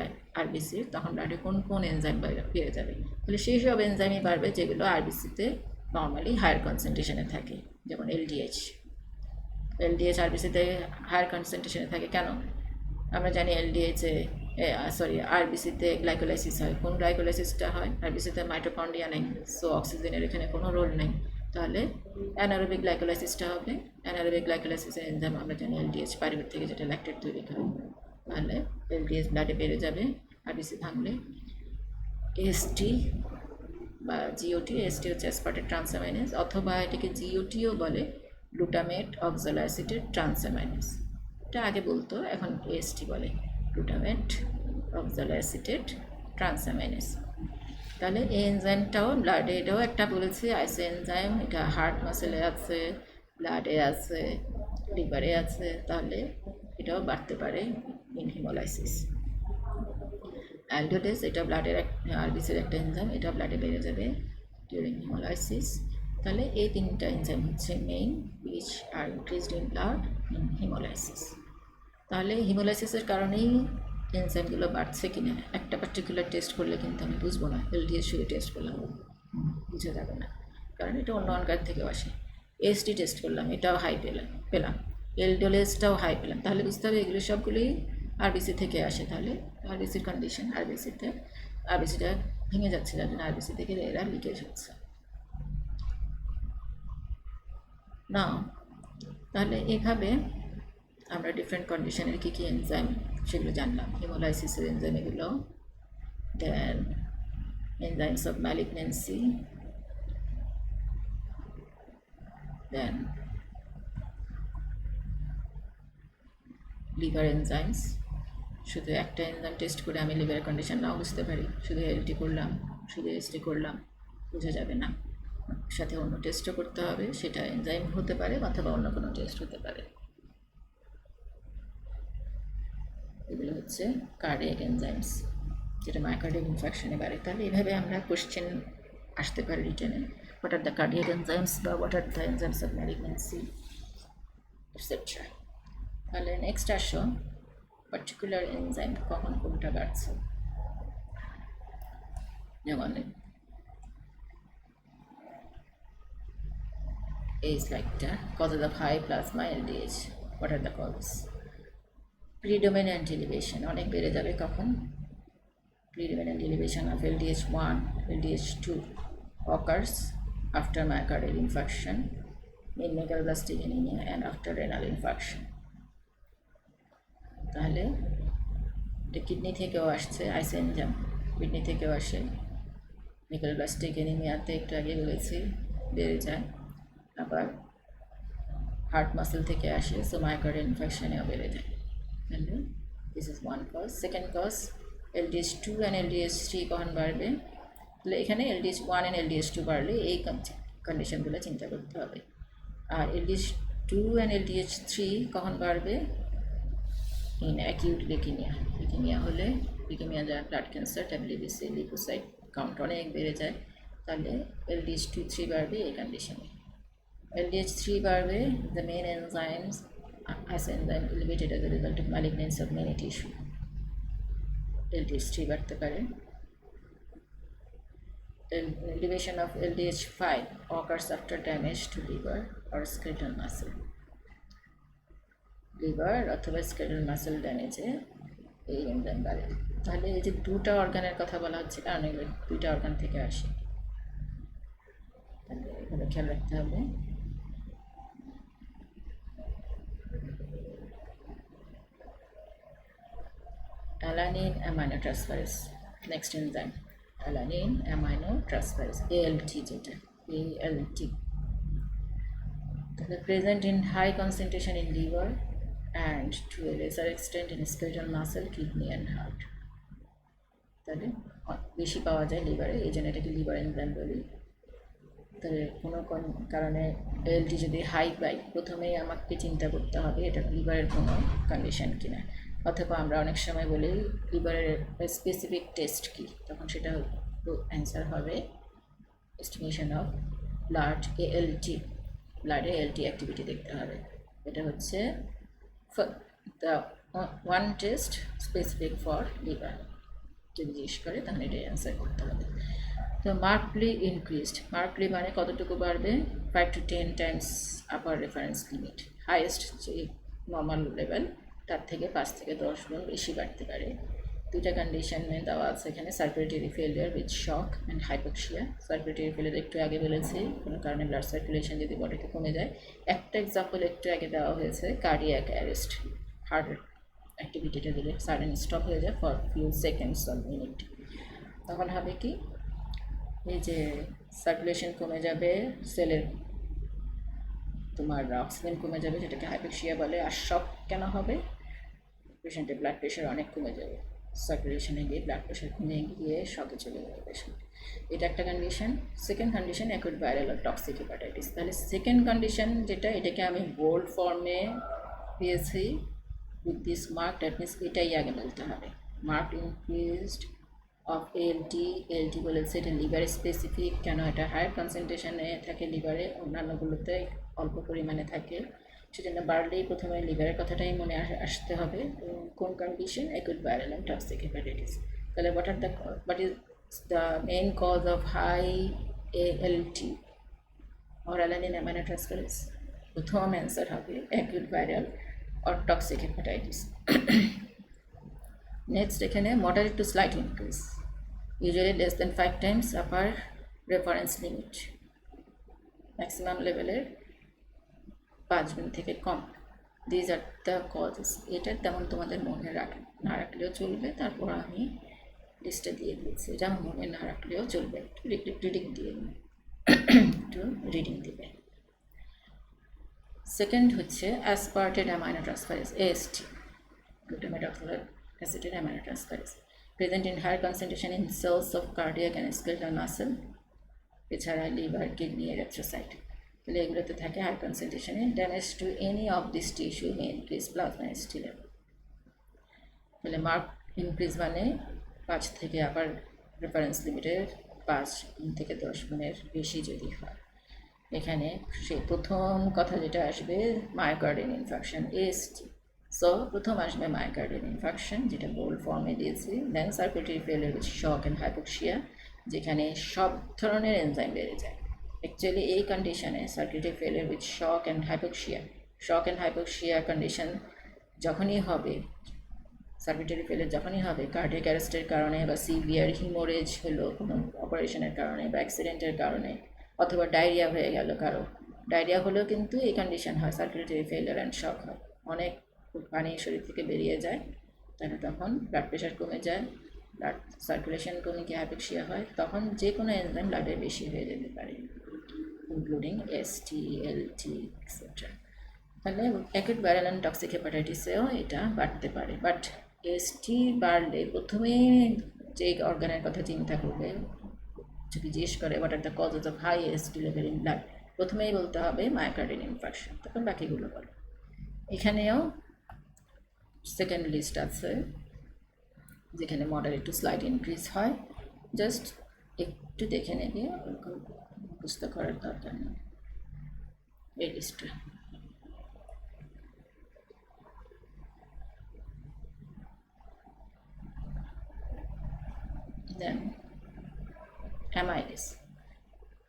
RBCর, তখন ব্লাডে কোন এনজাইম বেড়ে যাবে? তাহলে সেই সব এনজাইমই বাড়বে যেগুলো RBCতে নর্মালি হায়ার কনসেন্ট্রেশনে থাকে, যেমন LDH RBCতে হায়ার কনসেন্ট্রেশনে থাকে। কেন? আমরা জানি RBCতে গ্লাইকোলাইসিস হয়। কোন গ্লাইকোলাইসিসটা হয়? RBCতে মাইটোকন্ড্রিয়া নেই, সো অক্সিজেনের এখানে কোনো রোল নেই, তাহলে অ্যানারোবিক গ্লাইকোলাইসিসটা হবে। অ্যানারোবিক গ্লাইকোলাইসিসের এনজাইম আমরা জানি LDH, পাইরুভেট থেকে যেটা ল্যাকটেট তৈরি করে, তাহলে LDH ব্লাডে বেড়ে যাবে RBC ভাঙলে। ST বা GOT, ST হচ্ছে অ্যাসপার্টেট ট্রান্সামাইনেজ, অথবা এটাকে GOTও বলে, গ্লুটামেট অক্সালোঅ্যাসিটেট ট্রান্সামাইনেজ। এটা আগে বলতো, এখন AST বলে, গ্লুটামেট অক্সালোঅ্যাসিটেট ট্রান্সামাইনেজ। তাহলে এই এনজাইমটাও ব্লাডে, এটাও একটা বলেছি আইসো এনজাইম, এটা হার্ট মাসেলে আছে, ব্লাডে আছে, লিভারে আছে, তাহলে এটাও বাড়তে পারে ইন হিমোলাইসিস। অ্যালডোলেস, এটা ব্লাডের RBCর একটা এনজাইম, এটা ব্লাডে বেড়ে যাবে ডিউরিং হিমোলাইসিস। তাহলে এই তিনটা এনজাইম হচ্ছে main which are increased in blood in hemolysis। তাহলে হিমোলাইসিসের কারণেই এনজাইমগুলো বাড়ছে কিনা একটা পার্টিকুলার টেস্ট করলে কিন্তু আমি বুঝবো না। LDH শুধু টেস্ট করলাম বুঝে যাবে না, কারণ এটা অন্য অনকার থেকেও আসে। ST টেস্ট করলাম, এটাও হাই পেলাম, এলডোলেসটাও হাই পেলাম, তাহলে বুঝতে হবে এগুলো সবগুলোই RBC থেকে আসে। তাহলে RBCর কন্ডিশন, RBCটা ভেঙে যাচ্ছে, যার জন্য RBC থেকে এরা লিকেজ হচ্ছে না। তাহলে এভাবে আমরা ডিফারেন্ট কন্ডিশনের কী এনজাইম সেগুলো জানলাম। হিমোলাইসিসের এনজাইম এগুলো, then enzymes of malignancy, then liver enzymes. শুধু একটা এনজাইম টেস্ট করে আমি লিভারের কন্ডিশন নাও বুঝতে পারি, শুধু LT করলাম, শুধু ST করলাম বোঝা যাবে না, সাথে অন্য টেস্টও করতে হবে, সেটা এনজাইম হতে পারে অথবা অন্য কোনো টেস্ট হতে পারে। এগুলো হচ্ছে কার্ডিয়াক এনজাইমস, যেটা মায়োকার্ডিয়াল ইনফেকশনে বাড়ে। তাহলে এইভাবে আমরা কোশ্চেন আসতে পারি রিটেনে, what are the cardiac enzymes বা what are the enzymes of malignancy etcetera. তাহলে নেক্সট আসো পার্টিকুলার এনজাইম কখন কোনটা বাড়ছে। যেমন age like that, causes of high plasma LDH. What are the causes? Predominant elevation অনেক বেড়ে যাবে কখন? Predominant elevation of LDH1, LDH2 occurs after myocardial infarction, in megaloblastic anemia and after renal infarction. তাহলে এটা কিডনি থেকেও আসছে, আইসেনজাম kidney থেকেও আসে, মেগালোব্লাস্টিক অ্যানিমিয়াতে একটু আগে বলেছি বেড়ে যায়, আবার হার্ট মাসেল থেকে আসে, সো মায়োকার্ডিয়াল ইনফেকশনেও বেড়ে যায়। তাহলে this is one cause. Second cause, LDH2 and LDH3 কখন বাড়বে? তাহলে এখানে LDH1 অ্যান্ড LDH2 বাড়লে এই কন্ডিশনগুলো চিন্তা করতে হবে। আর LDH2 অ্যান্ড LDH3 কখন বাড়বে? In acute leukemia. লিউকেমিয়া হলে, লিউকেমিয়া যা blood cancer, WBC leukocyte count অনেক বেড়ে যায়, তাহলে LDH2-3 বাড়বে এই কন্ডিশনে। LDH3 বাড়বে, the main enzymes as enzyme elevated as a result of malignancy of many tissue. LDH3 বাড়তে পারে। Elevation of LDH5 occurs after damage to liver or skeletal muscle. Liver অথবা স্কেলেটাল মাসেল ড্যামেজে এই enzyme বাড়ে। তাহলে এই যে দুটা অর্গানের কথা বলা হচ্ছে, কারণ এগুলো দুইটা অর্গান থেকে আসে, তাহলে এগুলো খেয়াল রাখতে হবে। Alanine amino transferase, next enzyme alanine amino transferase, ALT, যেটা ALT, তাহলে present in high concentration in liver and to a lesser extent in skeletal muscle, kidney and heart. তাহলে বেশি পাওয়া যায় লিভারে, এই জন্য এটাকে লিভার এনজাইম বলি। তাহলে কোনো কারণে ALT যদি হাই পাই, প্রথমেই আমাকে চিন্তা করতে হবে এটা লিভারের কোনো কন্ডিশন কিনা, অথবা আমরা অনেক সময় বলি লিভারের স্পেসিফিক টেস্ট কী, তখন সেটা অ্যান্সার হবে estimation of blood ALT, ব্লাডে ALT activity দেখতে হবে। এটা হচ্ছে the one test specific for liver, যদি জিজ্ঞেস করে তাহলে এটাই অ্যান্সার করতে হবে। তো মার্কলি ইনক্রিজড, মার্কলি মানে কতটুকু বাড়বে? 5 to 10 times upper reference limit, highest যে নর্মাল লেভেল তার থেকে 5 থেকে 10 গুণ বেশি বাড়তে পারে। দুইটা কন্ডিশনে দেওয়া আছে এখানে, circulatory failure with shock and hypoxia. Circulatory failure একটু আগে বলেছি, কোনো কারণে ব্লাড সার্কুলেশন যদি বডিতে কমে যায়। একটা এক্সাম্পল একটু আগে দেওয়া হয়েছে, কার্ডিয়াক অ্যারেস্ট, হার্ট অ্যাক্টিভিটিটা যদি সাডেন স্টপ হয়ে যায় for few seconds or minute, তখন হবে কি, এই যে সার্কুলেশন কমে যাবে, সেলের তোমার অক্সিজেন কমে যাবে, যেটাকে হাইপোক্সিয়া বলে। আর শক কেন হবে? পেশেন্টের ব্লাড প্রেশার অনেক কমে যাবে, সার্কুলেশনে গিয়ে ব্লাড প্রেশার কমে গিয়ে শকে চলে যাবে পেশেন্ট, এটা একটা condition. Second condition acute viral আর টক্সিক হেপাটাইটিস। তাহলে সেকেন্ড কন্ডিশন যেটা, এটাকে আমি বোল্ড ফর্মে দিয়েছি with this mark, that means এটাই আগে বলতে হবে। মার্ক ইনক্রিজড অফ ALT বলেছে এটা লিভার স্পেসিফিক, কেন এটা হায়ার কনসেন্ট্রেশনে থাকে লিভারে, অন্যান্যগুলোতে অল্প পরিমাণে থাকে, সেজন্য বাড়লেই প্রথমে লিভারের কথাটাই মনে আসতে হবে। কোন condition? Acute viral and toxic hepatitis. তাহলে what is the main cause of high ALT or alanine aminotransferase? প্রথম অ্যান্সার হবে acute viral or toxic hepatitis. Next এখানে moderate to slight increase, usually less than 5 times upper reference limit, maximum লেভেলের 5 গুণ থেকে কম। These are the causes. এটা তেমন তোমাদের মনে না রাখলেও চলবে, তারপর আমি লিস্টে দিয়ে দিয়েছি, এটা মনে না রাখলেও চলবে, রিডিং দিয়ে একটু রিডিং দিবে। সেকেন্ড হচ্ছে aspartate amino transferase, AST, glutamate oxalate acetate amino transferase, present in higher concentration in cells of cardiac and skeletal muscle, এছাড়া লিভার, কিডনি, এরিথ্রোসাইট। তাহলে এগুলোতে থাকে হাই কনসেন্ট্রেশনে। Damage to any of this tissue may increase plasma ST level. তাহলে mark increase মানে 5 থেকে আবার reference লিমিটের 5 থেকে 10 গুণের বেশি যদি হয়। এখানে সেই প্রথম কথা যেটা আসবে মায়োকার্ডিয়াল ইনফাকশন, AST। সো প্রথম আসবে মায়োকার্ডিয়াল ইনফাকশন, যেটা বোল্ড ফর্মে দিয়েছি, then circulatory failure with shock and hypoxia, যেখানে সব ধরনের এনজাইম বেড়ে যায়। অ্যাকচুয়ালি এই কন্ডিশনে circulatory failure with shock and hypoxia condition যখনই হবে, সার্কুলেটরি ফেলিয়ার যখনই হবে কার্ডিয়াক অ্যারেস্টের কারণে বা সিভিয়ার হিমোরেজ হলো কোনো অপারেশনের কারণে বা অ্যাক্সিডেন্টের কারণে, অথবা ডায়রিয়া হয়ে গেল কারো, ডায়রিয়া হলেও কিন্তু এই কন্ডিশন হয়, সার্কুলেটরি ফেলিয়ার অ্যান্ড শক হয়, অনেক পানি শরীর থেকে বেরিয়ে যায়, তাই না? তখন ব্লাড প্রেশার কমে যায়, ব্লাড সার্কুলেশন কমে গিয়ে হাইপোক্সিয়া হয়, তখন যে কোনো এনজাইম ব্লাডে বেশি হয়ে যেতে পারে, ইনক্লুডিং এসটি, এলটি এক্সেট্রা। তাহলে অ্যাকিউট ভাইরাল অ্যান্ড টক্সিক হেপাটাইটিসেও এটা বাড়তে পারে। বাট এসটি বাড়লে প্রথমেই যে অর্গানের কথা চিন্তা করবে, যদি জিজ্ঞেস করে what are the causes of high ST level in blood, প্রথমেই বলতে হবে মায়োকার্ডিয়াল ইনফার্কশন, তখন বাকিগুলো বলো। এখানেও সেকেন্ড লিস্ট আছে যেখানে মডারেট টু স্লাইড ইনক্রিজ হয়, জাস্ট একটু দেখে নেবে, মুখস্থ করার দরকার নেই এই লিস্টটা। দেন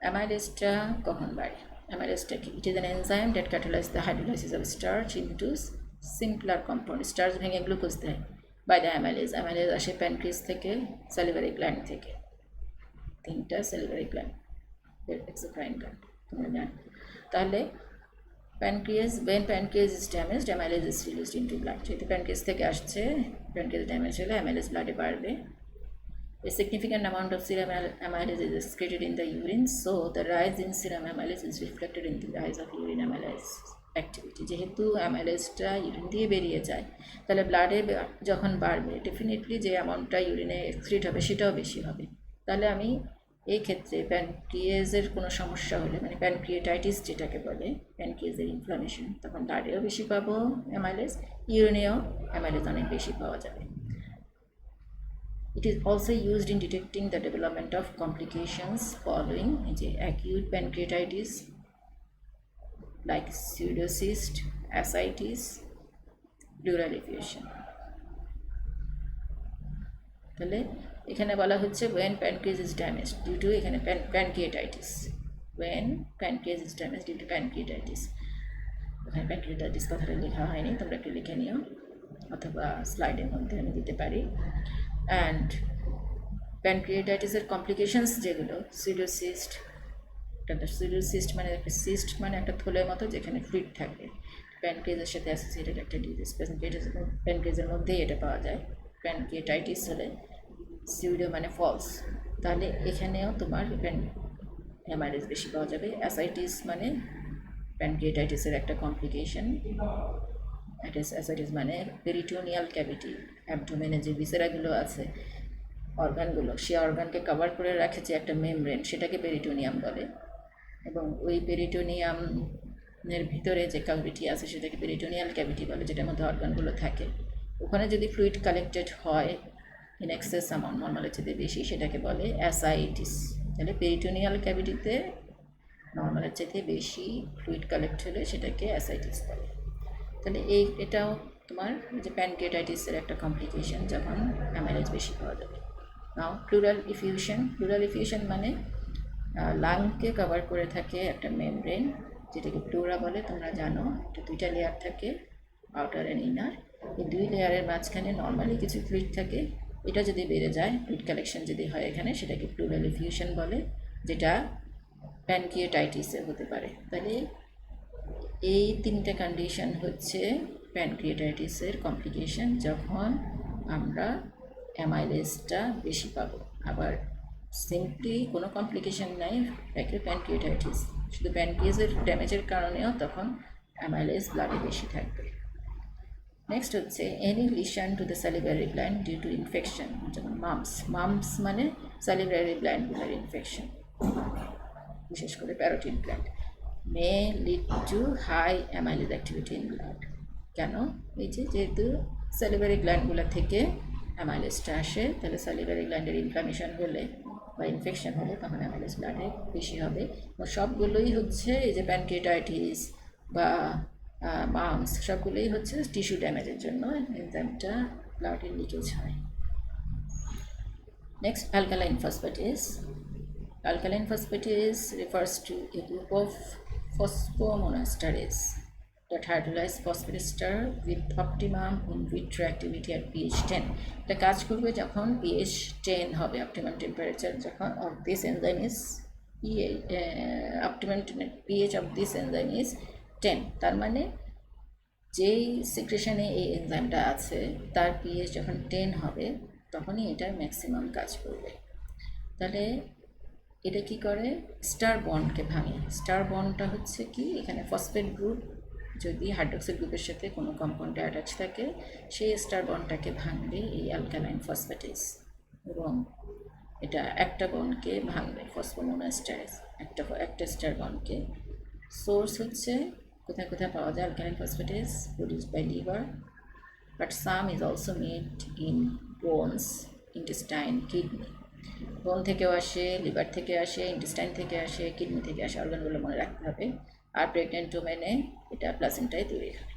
অ্যামাইলেজটা কখন বাড়ে? অ্যামাইলেজটা কি? It is an enzyme that catalyse the hydrolysis of starch into simpler compound. Starch ভেঙে গ্লুকোজ দেয় বাই দ্য অ্যামাইলেজ। অ্যামাইলেজ আসে প্যানক্রিয়াস থেকে, স্যালিভারি গ্ল্যান্ড থেকে, তিনটা স্যালিভারি গ্ল্যান্ড, এক্সোক্রাইন গ্ল্যান্ড তোমরা জানো। তাহলে pancreas, when pancreas is damaged, amylase is released into blood. যেহেতু প্যানক্রিয়াস থেকে আসছে, প্যানক্রিয়াস ড্যামেজ হলে অ্যামাইলেজ ব্লাডে বাড়বে। A significant amount of serum amylase is excreted in the urine, so the rise in serum amylase is reflected in the rise of urine amylase activity. যেহেতু অ্যামাইলেজটা urine দিয়ে বেরিয়ে যায়, তাহলে ব্লাডে যখন বাড়বে ডেফিনেটলি যে অ্যামাউন্টটা ইউরিনে এক্সক্রিট হবে সেটাও বেশি হবে। তাহলে আমি এই ক্ষেত্রে প্যানক্রিয়াসের কোনো সমস্যা হলে, মানে প্যানক্রিয়েটাইটিস যেটাকে বলে, প্যানক্রিয়াসের ইনফ্লামেশন, তখন ব্লাডেও বেশি পাবো অ্যামাইলেজ, ইউরিনেও অ্যামাইলেজ অনেক বেশি পাওয়া যাবে। It is also used in detecting the development of complications following acute pancreatitis like pseudocyst, ascites, pleural effusion. তাহলে এখানে বলা হচ্ছে when pancreas is damaged due to এখানে pancreatitis, when pancreas is damaged due to pancreatitis, এখানে pancreatitis কথাটা লেখা হয়নি, তোমরা একটু লিখে নিও অথবা স্লাইডের মধ্যে আমি দিতে পারি। অ্যান্ড প্যানক্রিয়েটাইটিসের কমপ্লিকেশনস যেগুলো, সিডোসিস্ট, সিডোসিস্ট মানে একটা সিস্ট মানে একটা থলের মতো যেখানে ফ্লুইড থাকে, প্যানক্রিয়াসের সাথে অ্যাসোসিয়েটেড একটা ডিজিজ, প্যানক্রিয়াসের মধ্যেই এটা পাওয়া যায়। প্যানক্রিয়েটাইটিস হলে সিউডো মানে ফলস, তাহলে এখানেও তোমার অ্যামাইলেজ বেশি পাওয়া যাবে। অ্যাসাইটিস মানে প্যানক্রিয়েটাইটিসের একটা কমপ্লিকেশন। অ্যাসাইটিস মানে পেরিটোনিয়াল ক্যাভিটি, অ্যাবডোমেনে যে ভিসেরাগুলো আছে, অর্গানগুলো, সে অর্গানকে কভার করে রাখে যে একটা মেমব্রেন, সেটাকে পেরিটোনিয়াম বলে, এবং ওই পেরিটোনিয়ামের ভিতরে যে ক্যাভিটি আছে সেটাকে পেরিটোনিয়াল ক্যাভিটি বলে, যেটার মধ্যে অর্গানগুলো থাকে। ওখানে যদি ফ্লুইড কালেক্টেড হয় ইন এক্সেস অ্যামাউন্ট, নর্মালের চেয়ে বেশি, সেটাকে বলে অ্যাসাইটিস। তাহলে পেরিটোনিয়াল ক্যাভিটিতে নর্মালের চেয়ে বেশি ফ্লুইড কালেক্ট হলে সেটাকে অ্যাসাইটিস বলে। তাহলে এটাও তোমার যে প্যানক্রিয়েটাইটিসের একটা কমপ্লিকেশন যখন অ্যামাইলেজ বেশি পাওয়া যাবে। নাও প্লুরাল ইফিউশন মানে লাংকে কভার করে থাকে একটা মেমব্রেন, যেটাকে প্লুরা বলে, তোমরা জানো। এটা দুইটা লেয়ার থাকে, আউটার অ্যান্ড ইনার। এই দুই লেয়ারের মাঝখানে নর্মালি কিছু ফ্লুইড থাকে, এটা যদি বেড়ে যায়, ফ্লুইড কালেকশন যদি হয় এখানে, সেটাকে প্লুরাল ইফিউশন বলে, যেটা প্যানক্রিয়েটাইটিসে হতে পারে। তাহলে এই তিনটে কন্ডিশন হচ্ছে প্যানক্রিয়েটাইটিসের কমপ্লিকেশন যখন আমরা অ্যামাইলেজটা বেশি পাবো। আবার সিম্পলি কোনো কমপ্লিকেশন নাই, প্যানক্রিয়েটাইটিস, শুধু প্যানক্রিয়াসের ড্যামেজের কারণেও তখন অ্যামাইলেজ ব্লাডে বেশি থাকবে। নেক্সট হচ্ছে any lesion to the salivary gland due to infection, যেমন মাম্পস মানে স্যালিভারি গ্ল্যান্ডগুলার ইনফেকশন, বিশেষ করে parotid gland, may lead to high amylase activity in blood. কেন? এই যেহেতু স্যালিভারি গ্ল্যান্ডগুলো থেকে অ্যামাইলেজটা আসে, তাহলে স্যালিভারি গ্ল্যান্ডের ইনফ্লামেশন হলে বা ইনফেকশন হলে তখন অ্যামাইলেজ ব্লাডে বেশি হবে। সবগুলোই হচ্ছে এই যে প্যানক্রিয়েটাইটিস বা মাম্পস, সবগুলোই হচ্ছে টিস্যু ড্যামেজের জন্য এনজাইমটা ব্লাডে লিকেজ হয়। Next, alkaline phosphatase. Alkaline phosphatase refers to a group of phosphomonoesterases that hydrolyze phosphate ester with optimum in vitro activity at pH 10. এটা কাজ করবে যখন pH 10 হবে, optimum temperature যখন of this enzyme is optimum pH of this enzyme is 10. তার মানে যেই সিক্রেশনে এই এনজাইমটা আছে তার pH যখন 10 হবে তখনই এটা ম্যাক্সিমাম কাজ করবে। তাহলে এটা কি করে, স্টার বন্ডকে ভাঙে। স্টার বন্ডটা হচ্ছে কি, এখানে ফসফেট গ্রুপ যদি হাইড্রোক্সিল গ্রুপের সাথে কোনো কম্পাউন্ডে অ্যাটাচ থাকে সেই স্টার বন্ডটাকে ভাঙবে এই অ্যালকালাইন ফসফেটেস, এবং এটা একটা বন্ডকে ভাঙবে ফসফোমোনোস্টারেস, একটা স্টার বন্ডকে। সোর্স হচ্ছে কোথায় কোথায় পাওয়া যায় alkaline phosphatase, produced by liver, but some is also made in bones, intestine, kidney. Bone থেকেও আসে, লিভার থেকে আসে, ইন্টেস্টাইন থেকে আসে, কিডনি থেকে আসে, অর্গানগুলো মনে রাখতে হবে। আর প্রেগনেন্ট ওমেনে এটা প্লাসেন্টায় তৈরি হয়।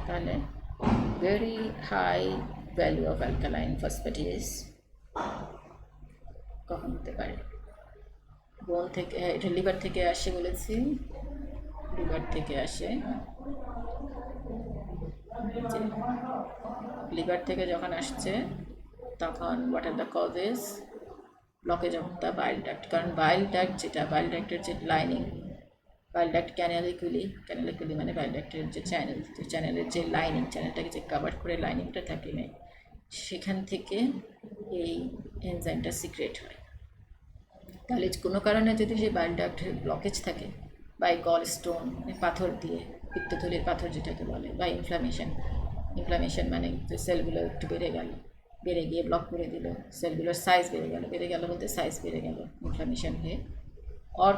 তাহলে very high value of alkaline phosphatase কখন হতে পারে? বোন থেকে, এটা লিভার থেকে আসে বলেছি, লিভার থেকে আসে। লিভার থেকে যখন আসছে তখন what are the causes? Blockage of the bile duct. কারণ বাইল ডাক্ট যেটা, বাইল ডাক্টের যে লাইনিং, বাইল ডাক্ট ক্যানালিকুলি, ক্যানালিকুলি মানে বাইল ডাক্টের যে চ্যানেল, চ্যানেলের যে লাইনিং, চ্যানেলটাকে যে কাভার করে লাইনিংটা থাকে না, সেখান থেকে এই এনজাইমটা সিক্রেট হয়। তাহলে কোনো কারণে যদি সেই বাইল ডাক্টের ব্লকেজ থাকে, বা গল স্টোন পাথর দিয়ে, পিত্তথলির পাথর যেটাকে বলে, বা ইনফ্লামেশন মানে সেলগুলো একটু বেড়ে গিয়ে ব্লক করে দিল, সেলগুলোর সাইজ বেড়ে গেল বলতে সাইজ বেড়ে গেল ইনফ্লামেশন হয়ে। অর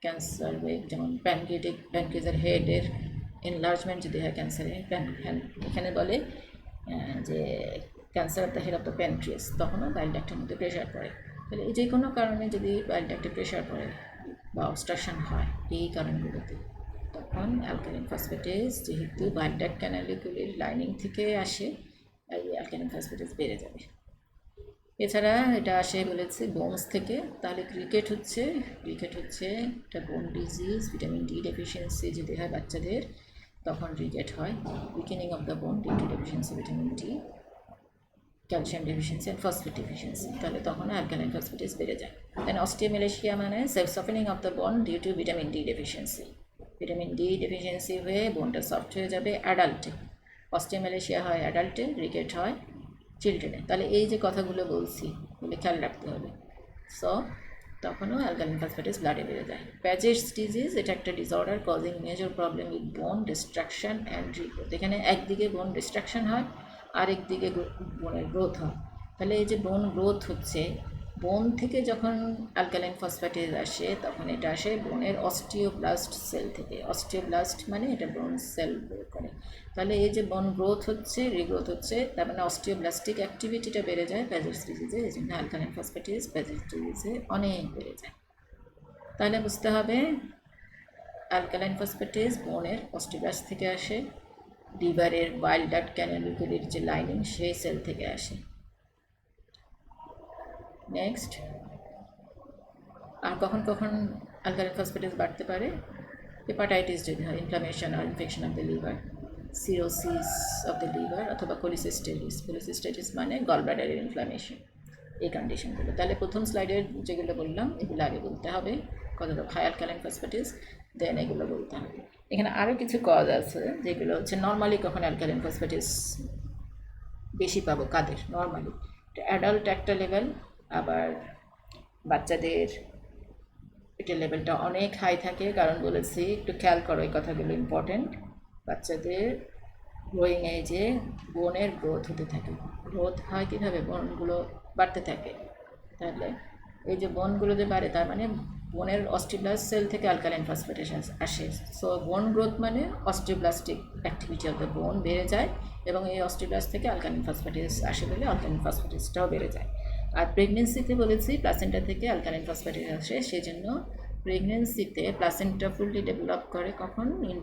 ক্যান্সার হয়ে, যেমন প্যানক্রিয়াসের হেডের এনলার্জমেন্ট যদি হয় ক্যান্সারে, এখানে বলে যে cancer of the head of the pancreas, তখনও বাইল ডাক্টের মধ্যে প্রেশার পড়ে। তাহলে এই যে কোনো কারণে যদি বাইল ডাক্টে প্রেশার পড়ে বা অবস্ট্রাকশন হয় এই কারণগুলোতে, তখন অ্যালকালাইন ফসফেটেস যেহেতু বাইল ডাক্ট ক্যানালিকুলির লাইনিং থেকে আসে, এই অ্যালকালাইন ফসফেটেস বেড়ে যাবে। এছাড়া এটা আসে বলেছে বোনস থেকে। তাহলে ক্রিকেট হচ্ছে একটা বোন ডিজিজ। ভিটামিন ডি ডেফিসিয়েন্সি যদি হয় বাচ্চাদের তখন রিকেট হয়, weakening of the bone due to deficiency vitamin D, calcium deficiency and phosphate deficiency. তাহলে তখন অ্যালকালাইন ফসফেটেস বেড়ে যায়। দেন অস্টিওমেলেশিয়া মানে self softening of the bone due to vitamin D deficiency. Vitamin D deficiency হয়ে বোনটা soft হয়ে যাবে অ্যাডাল্টে। অস্টিওমেলেশিয়া হয় অ্যাডাল্টে, রিকেট হয় চিলড্রেনে। তাহলে এই যে কথাগুলো বলছি এগুলো খেয়াল রাখতে হবে। সো তখনও অ্যালকালাইন ফসফেটেস ব্লাডে বেড়ে যায়। প্যাজেস ডিজিজ, এটা একটা disorder causing major problem with bone destruction and regrowth. এখানে একদিকে বোন ডিস্ট্রাকশন হয়, আরেকদিকে বোনের গ্রোথ হয়। তাহলে এই যে বোন গ্রোথ হচ্ছে, বোন থেকে যখন অ্যালকালাইন ফসফেটেস আসে তখন এটা আসে বোনের অস্টিওব্লাস্ট সেল থেকে। অস্টিওব্লাস্ট মানে এটা বোন সেল বের করে। তাহলে এই যে বোন গ্রোথ হচ্ছে, রিগ্রোথ হচ্ছে, তার মানে অস্টিওব্লাস্টিক অ্যাক্টিভিটিটা বেড়ে যায় প্যাজেস ডিজিজে। এই জন্য অ্যালকালাইন ফসফেটেস প্যাজেস ডিজিজে অনেক বেড়ে যায়। তাহলে বুঝতে হবে অ্যালকালাইন ফসফেটেস বোনের অস্টিওব্লাস্ট থেকে আসে, লিভারের বাইল ডাক্ট ক্যানালিকুলির যে লাইনিং সেই সেল থেকে আসে। নেক্সট, আর কখন কখন অ্যালকালাইন ফসফেটেস বাড়তে পারে? হেপাটাইটিস যদি হয়, ইনফ্লামেশন আর infection of the liver, cirrhosis of the liver, অথবা কোলিসিস্টেটিস মানে গলব্লাডারের ইনফ্লামেশন, এই কন্ডিশনগুলো। তাহলে প্রথম স্লাইডের যেগুলো বললাম এগুলো আগে বলতে হবে, কতটা হাই অ্যালকালাইন ফসফেটেস, দেন এগুলো বলতে হবে। এখানে আরও কিছু কজ আছে যেগুলো হচ্ছে নর্মালি কখন অ্যালকালাইন ফসফেটেস বেশি পাবো, কাদের নর্মালি অ্যাডাল্ট একটা লেভেল, আবার বাচ্চাদের এটা লেভেলটা অনেক হাই থাকে। কারণ বলেছি একটু খেয়াল করো, এই কথাগুলো ইম্পর্টেন্ট। বাচ্চাদের গ্রোয়িং এজে বোনের গ্রোথ হতে থাকে, গ্রোথ হয় কীভাবে, বোনগুলো বাড়তে থাকে। তাহলে এই যে বোনগুলো যে বাড়ে তার মানে বোনের অস্টিওব্লাস্ট সেল থেকে অ্যালকালাইন ফসফেটেস আসে। সো বোন গ্রোথ মানে অস্টিওব্লাস্টিক অ্যাক্টিভিটি অফ দ্য বোন বেড়ে যায়, এবং এই অস্টিওব্লাস্ট থেকে অ্যালকালাইন ফসফেটেস আসে বলে অ্যালকালাইন ফসফেটেসটাও বেড়ে যায়। আর প্রেগনেন্সিতে বলেছি প্লাসেন্টা থেকে অ্যালকালাইন ফসফেটেস আসে, সেই জন্য প্রেগনেন্সিতে প্লাসেন্টা ফুললি ডেভেলপ করে কখন? In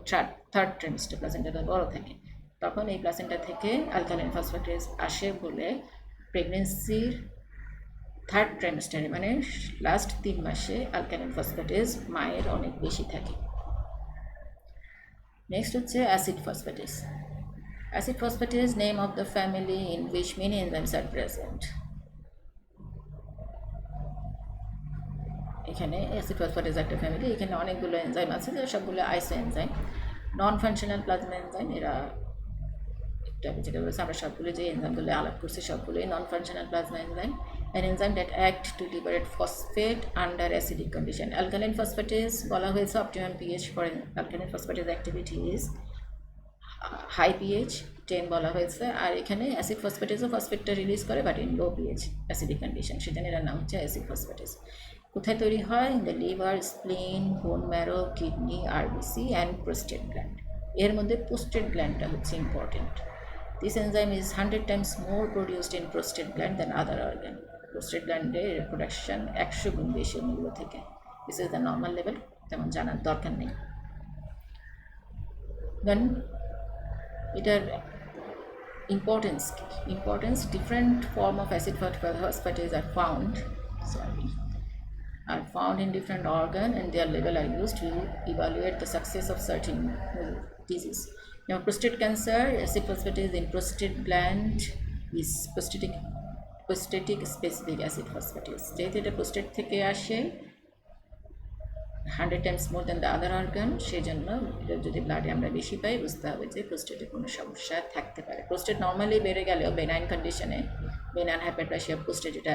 third trimester. প্লাসেন্টাটা বড় থাকে, তখন এই প্লাসেন্টা থেকে অ্যালকালাইন ফসফেটেজ আসে বলে প্রেগনেন্সির থার্ড ট্রাইমেস্টারে মানে লাস্ট 3 মাসে অ্যালকালাইন ফসফেটেজ মায়ের অনেক বেশি থাকে। নেক্সট হচ্ছে acid phosphatase. Acid phosphatase name of the family in which many enzymes are present. এখানে অ্যাসিড ফসফেটেজ একটা ফ্যামিলি, এখানে অনেকগুলো এনজাইম আছে, যে সবগুলো isoenzyme, non functional plasma enzyme. এরা একটা যেটা বলেছে আমরা সবগুলো যে এনজাইমগুলো আলাপ করছি সবগুলোই non functional plasma enzyme. An enzyme that act to liberate phosphate under acidic condition. Alkaline phosphatase বলা হয়েছে optimum pH for alkaline phosphatase activity is high pH 10 বলা হয়েছে, আর এখানে অ্যাসিড ফসফেটেজও ফসফেটটা রিলিজ করে but in low pH acidic condition, সেজন্য এর নাম হচ্ছে অ্যাসিড ফসফেটেজ। কোথায় তৈরি হয়? In the liver, স্প্লিন, bone marrow, kidney, RBC and prostate gland. এর মধ্যে প্রোস্টেট গ্ল্যান্ডটা হচ্ছে important. This enzyme is 100 times more produced in prostate gland than other organ. Prostate গ্ল্যান্ডের প্রোডাকশন 100 গুণ বেশি অন্যগুলো থেকে। This is the normal level, তেমন জানার দরকার নেই। দেন এটার importance different form of acid phosphatase are found in different organ and their level are used to evaluate the success of certain disease. Now prostate cancer, acid phosphatase in prostate gland is prostatic specific acid phosphatase. যেহেতু এটা prostate থেকে আসে 100 times more than the other organ, সেই জন্য এটা যদি ব্লাডে আমরা বেশি পাই বুঝতে হবে যে প্রোস্টেটে কোনো সমস্যা থাকতে পারে। প্রোস্টেট নর্মালি বেড়ে গেলেও বেনাইন কন্ডিশনে, বেনাইন হাইপারপ্লাসিয়া প্রোস্টেট, এটা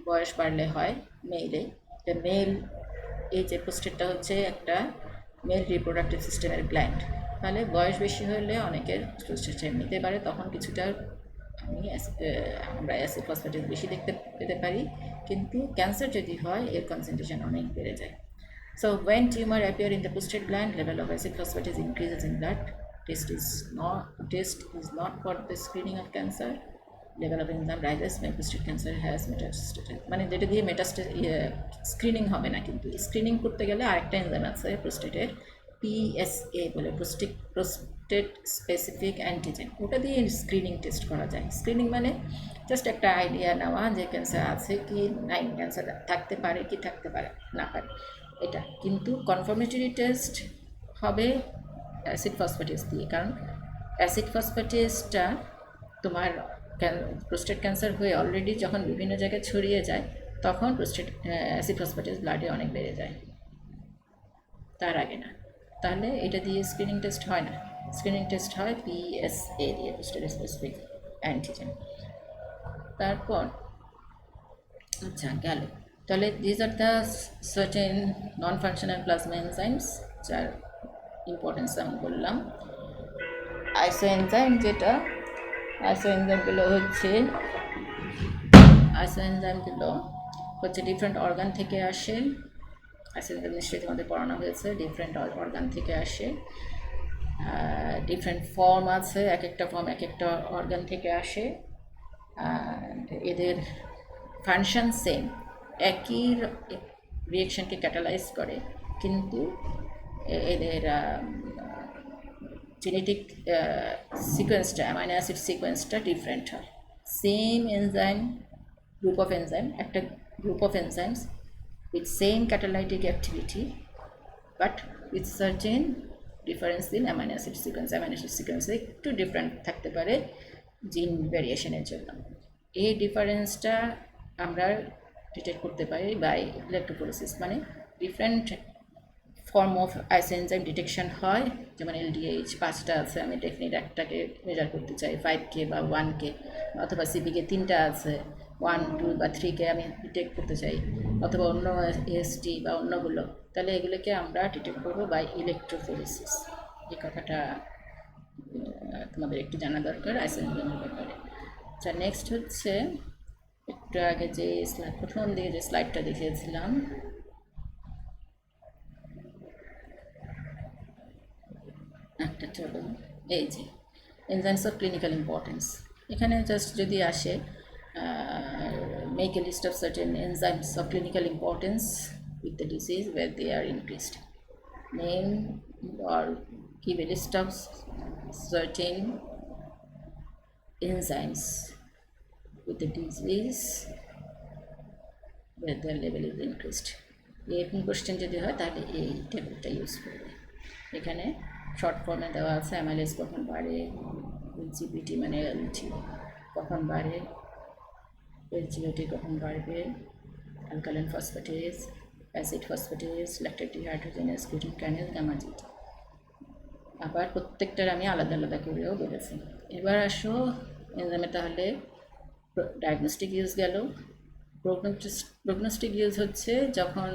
বয়স বাড়লে হয় মেলে। মেল, এই যে প্রোস্টেটটা হচ্ছে একটা মেল রিপ্রোডাক্টিভ সিস্টেমের গ্ল্যান্ড, তাহলে বয়স বেশি হলে অনেকের প্রোস্টেট নিতে পারে, তখন কিছুটা আমরা অ্যাসিড ফসফেটেজ বেশি দেখতে পেতে পারি, কিন্তু ক্যান্সার যদি হয় এর কনসেন্ট্রেশন অনেক বেড়ে যায়। So when tumor appear in the prostate gland, level of acid phosphatase increases in blood. Test is not for the screening of cancer. Level of enzyme rises when prostate cancer has metastasis. মানে যেটা দিয়ে screening হবে না, কিন্তু screening করতে গেলে আরেকটা enzyme আছে প্রোস্টেটের, PSA বলে, প্রোস্টেট স্পেসিফিক অ্যান্টিজেন, ওটা দিয়ে স্ক্রিনিং টেস্ট করা যায়। স্ক্রিনিং মানে জাস্ট একটা আইডিয়া নেওয়া যে ক্যান্সার আছে কি নাই, ক্যান্সার থাকতে পারে কি থাকতে পারে না পারে এটা, কিন্তু কনফার্মেটরি টেস্ট হবে অ্যাসিড ফসফেটেজ দিয়ে, কারণ অ্যাসিড ফসফেটেজটা তোমার প্রোস্টেট ক্যান্সার হয়ে অলরেডি যখন বিভিন্ন জায়গায় ছড়িয়ে যায় তখন অ্যাসিড ফসফেটেজ ব্লাডে অনেক বেড়ে যায়, তার আগে না। তাহলে এটা দিয়ে স্ক্রিনিং টেস্ট হয় না, স্ক্রিনিং টেস্ট হয় PSA দিয়ে, প্রোস্টেট স্পেসিফিক অ্যান্টিজেন। তারপর আচ্ছা গেল, তাহলে these are the certain non functional plasma enzymes যার ইম্পর্টেন্স আমি বললাম। আইসো এনজাইম, যেটা আইসো এনজাইমগুলো হচ্ছে ডিফারেন্ট অর্গান থেকে আসে। আইসো এনজাইম নিশ্চয়ই তোমাদের পড়ানো হয়েছে, ডিফারেন্ট অর্গান থেকে আসে, ডিফারেন্ট ফর্ম আছে, এক একটা ফর্ম এক একটা অর্গান থেকে আসে, এদের ফাংশন সেম, একই রিয়েকশনকে ক্যাটালাইজ করে, কিন্তু এদের জেনেটিক সিকোয়েন্সটা, অ্যামাইনো অ্যাসিড সিকোয়েন্সটা ডিফারেন্ট হয়। Same enzyme, group of enzyme, একটা group of enzymes with same catalytic activity but with certain difference in amino acid sequence. Amino acid সিকোয়েন্সে একটু ডিফারেন্ট থাকতে পারে জিন ভ্যারিয়েশনের জন্য। এই ডিফারেন্সটা আমরা ডিটেক্ট করতে পারি বাই ইলেকট্রোফোরেসিস, মানে ডিফারেন্ট ফর্ম অফ আইসো এনজাইম ডিটেকশন হয়, যেমন LDH 5টা আছে, আমি ডেফিনেট একটাকে মেজার করতে চাই, 5K বা 1K, অথবা CPK 3টা আছে, 1, 2 বা 3K আমি ডিটেক্ট করতে চাই, অথবা অন্য AST বা অন্যগুলো, তাহলে এগুলোকে আমরা ডিটেক্ট করবো বাই ইলেকট্রোফোরেসিস। এই কথাটা তোমাদের একটু জানা দরকার আইসো এনজাইমের ব্যাপারে। আচ্ছা নেক্সট হচ্ছে একটু আগে যে প্রথম দিকে যে স্লাইডটা দেখিয়েছিলাম, একটা চলো, এই যে এনজাইমস অফ ক্লিনিক্যাল ইম্পর্টেন্স, এখানে জাস্ট যদি আসে make a list of certain enzymes of clinical importance with the disease where they are increased. Name or give a list of certain enzymes with the disease where their level is increased. এরকম question যদি হয় তাহলে এই টেবিলটা use করবে। এখানে short ফর্মে দেওয়া আছে অ্যামাইলেজ কখন বাড়ে, জিপিটি মানে এলটি কখন বাড়ে, এলজিওটি কখন বাড়বে, alkaline phosphatase, acid phosphatase, lactate dehydrogenase, glutamic kinase, gamma GT. আবার প্রত্যেকটার আমি আলাদা আলাদা করেও বলেছি। এবার আসো এনজাইমে তাহলে ডায়াগনস্টিক ইউজ গেল। প্রগনোস্টিক ইউজ হচ্ছে যখন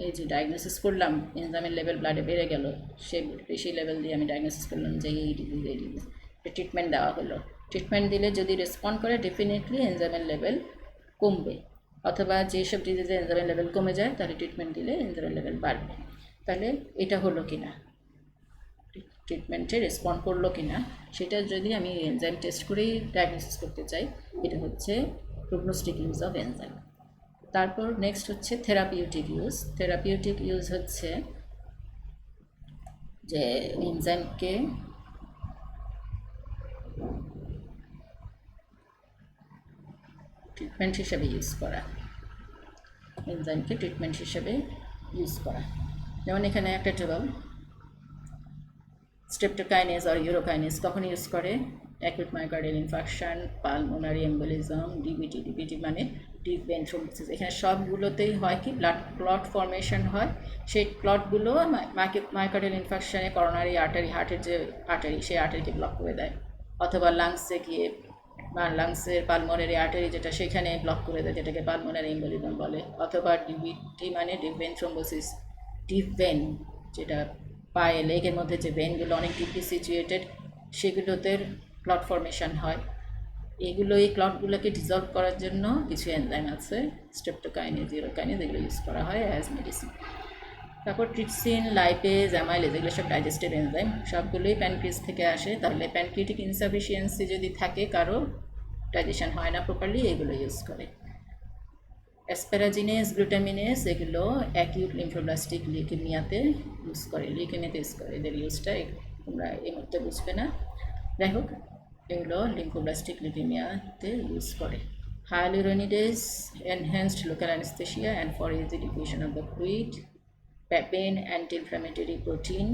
এই যে ডায়াগনোসিস করলাম এনজাইমের লেভেল ব্লাডে বেড়ে গেল, সেই লেভেল দিয়ে আমি ডায়াগনোসিস করলাম যে এই ডিজিজ ট্রিটমেন্ট দেওয়া হলো। ট্রিটমেন্ট দিলে যদি রেসপন্ড করে ডেফিনেটলি এনজাইমের লেভেল কমবে, অথবা যেসব ডিজিজে এনজাইমের লেভেল কমে যায় তাহলে ট্রিটমেন্ট দিলে এনজাইমের লেভেল বাড়বে। তাহলে এটা হলো কি না, ট্রিটমেন্টে রেসপন্ড করলো কি না সেটা যদি আমি এনজাইম টেস্ট করেই ডায়াগনোসিস করতে চাই, এটা হচ্ছে প্রগনোস্টিক ইউজ অফ এনজাইম। তারপর নেক্সট হচ্ছে থেরাপিউটিক ইউজ। থেরাপিউটিক ইউজ হচ্ছে যে এনজাইমকে ট্রিটমেন্ট হিসেবে ইউজ করা, এনজাইমকে ট্রিটমেন্ট হিসেবে ইউজ করা। যেমন এখানে একটা টেবল স্ট্রেপ্টোকাইনেজ আর ইউরোকাইনেজ কখন ইউজ করে, acute myocardial infarction, pulmonary embolism, DBT, DBT মানে ডিপ ভেন থ্রোম্বোসিস। এখানে সবগুলোতেই হয় কি ব্লাড ক্লট ফর্মেশন হয়, সেই ক্লটগুলো মায়োকার্ডিয়াল ইনফাকশনে করোনারি আর্টারি, হার্টের যে আর্টারি সেই আর্টারিকে ব্লক করে দেয়, অথবা লাংসে গিয়ে লাংসের পালমোনারি আর্টারি যেটা সেখানে ব্লক করে দেয়, যেটাকে পালমোনারি এম্বোলিজম বলে। অথবা ডিবিটি মানে deep vein thrombosis, deep vein যেটা পায়ে লেগের মধ্যে যে ভেনগুলো অনেক ডিপলি সিচুয়েটেড সেগুলোতে ক্লট ফর্মেশন হয়। এগুলো এই ক্লটগুলোকে ডিজলভ করার জন্য কিছু এনজাইম আছে, স্ট্রেপ্টোকাইনেজ, ইউরোকাইনেজ, এগুলো ইউজ করা হয় অ্যাজ মেডিসিন। তারপর ট্রিপসিন, লাইপেজ, অ্যামাইলেজ এগুলো সব ডাইজেস্টিভ এনজাইম, সবগুলোই প্যানক্রিয়াস থেকে আসে। তাহলে প্যানক্রিয়াটিক ইনসাফিসিয়েন্সি যদি থাকে কারো, ডাইজেশন হয় না প্রপারলি, এগুলো ইউজ করে। অ্যাসপারাজিনেজ, গ্লুটামিনেজ এগুলো অ্যাকিউট লিম্ফোব্লাস্টিক লিউকেমিয়াতে ইউজ করে, লিউকেমিয়াতে ইউজ করে। এদের ইউজটা তোমরা এই মুহূর্তে বুঝবে না, যাই হোক এগুলো লিম্ফোব্লাস্টিক লিউকেমিয়াতে ইউজ করে। Hyaluronidase enhanced local anaesthesia and for easy diffusion of the fluid. Papain anti inflammatory protein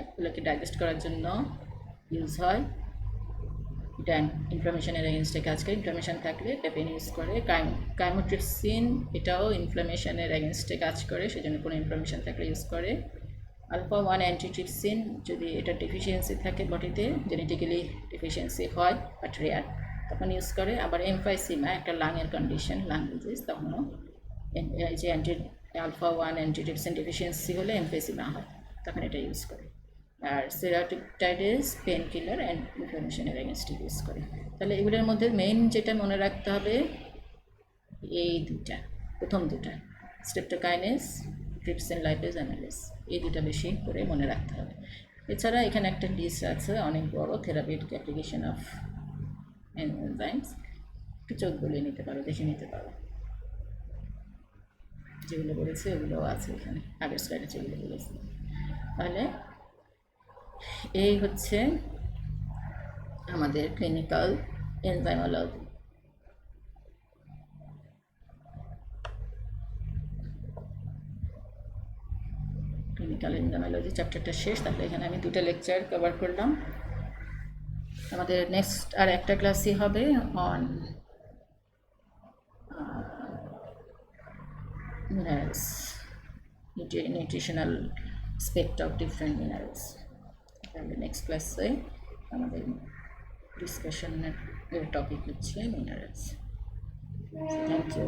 এগুলোকে ডাইজেস্ট করার জন্য ইউজ হয়, এটা ইনফ্লামেশনের এগেনস্টে কাজ করে। ইনফ্লামেশন থাকলে প্যাপেন ইউজ করে। কাইমোট্রিপসিন এটাও ইনফ্লামেশনের এগেনস্টে কাজ করে, সেজন্য কোনো ইনফ্লামেশন থাকলে ইউজ করে। আলফা-1 অ্যান্টিট্রিপসিন যদি এটা ডেফিসিয়েন্সি থাকে বডিতে, জেনেটিক্যালি ডেফিসিয়েন্সি হয় বাট রেয়ার, তখন ইউজ করে। আবার এমফাইসিমা একটা লাংয়ের কন্ডিশন, লাং ডিজিজ, তখনও যে আলফা-1 অ্যান্টিট্রিপসিন ডেফিসিয়েন্সি হলে এমফাইসিমা হয়, তখন এটা ইউজ করে। আর সেরাটিপটাইডেজ পেন কিলার অ্যান্ড ইনফ্লামেশনের এগেনস্টে ইউজ করে। তাহলে এগুলোর মধ্যে মেইন যেটা মনে রাখতে হবে এই দুটা, প্রথম দুটা স্ট্রেপ্টোকাইনেজ, ট্রিপসিন, লাইপেজ, অ্যামাইলেজ, এই দুটা বেশি করে মনে রাখতে হবে। এছাড়া এখানে একটা লিস্ট আছে অনেক বড়, থেরাপিউটিক অ্যাপ্লিকেশন অফ এনজাইমস, একটু চোখ বলে নিতে পারো, দেখে নিতে পারো, যেগুলো বলেছে ওগুলোও আছে এখানে, আগের স্লাইডে যেগুলো বলেছে। তাহলে এই হচ্ছে আমাদের ক্লিনিক্যাল এনজাইমোলজি। ক্লিনিক্যাল এনজাইমোলজি চ্যাপ্টারটা শেষ। তাহলে এখানে আমি দুটো লেকচার কভার করলাম। আমাদের নেক্সট আর একটা ক্লাসই হবে on minerals, nutritional aspect of different minerals. তাহলে নেক্সট ক্লাসে আমাদের ডিসকাশনের টপিক হচ্ছে মিনারেলস। Thank you.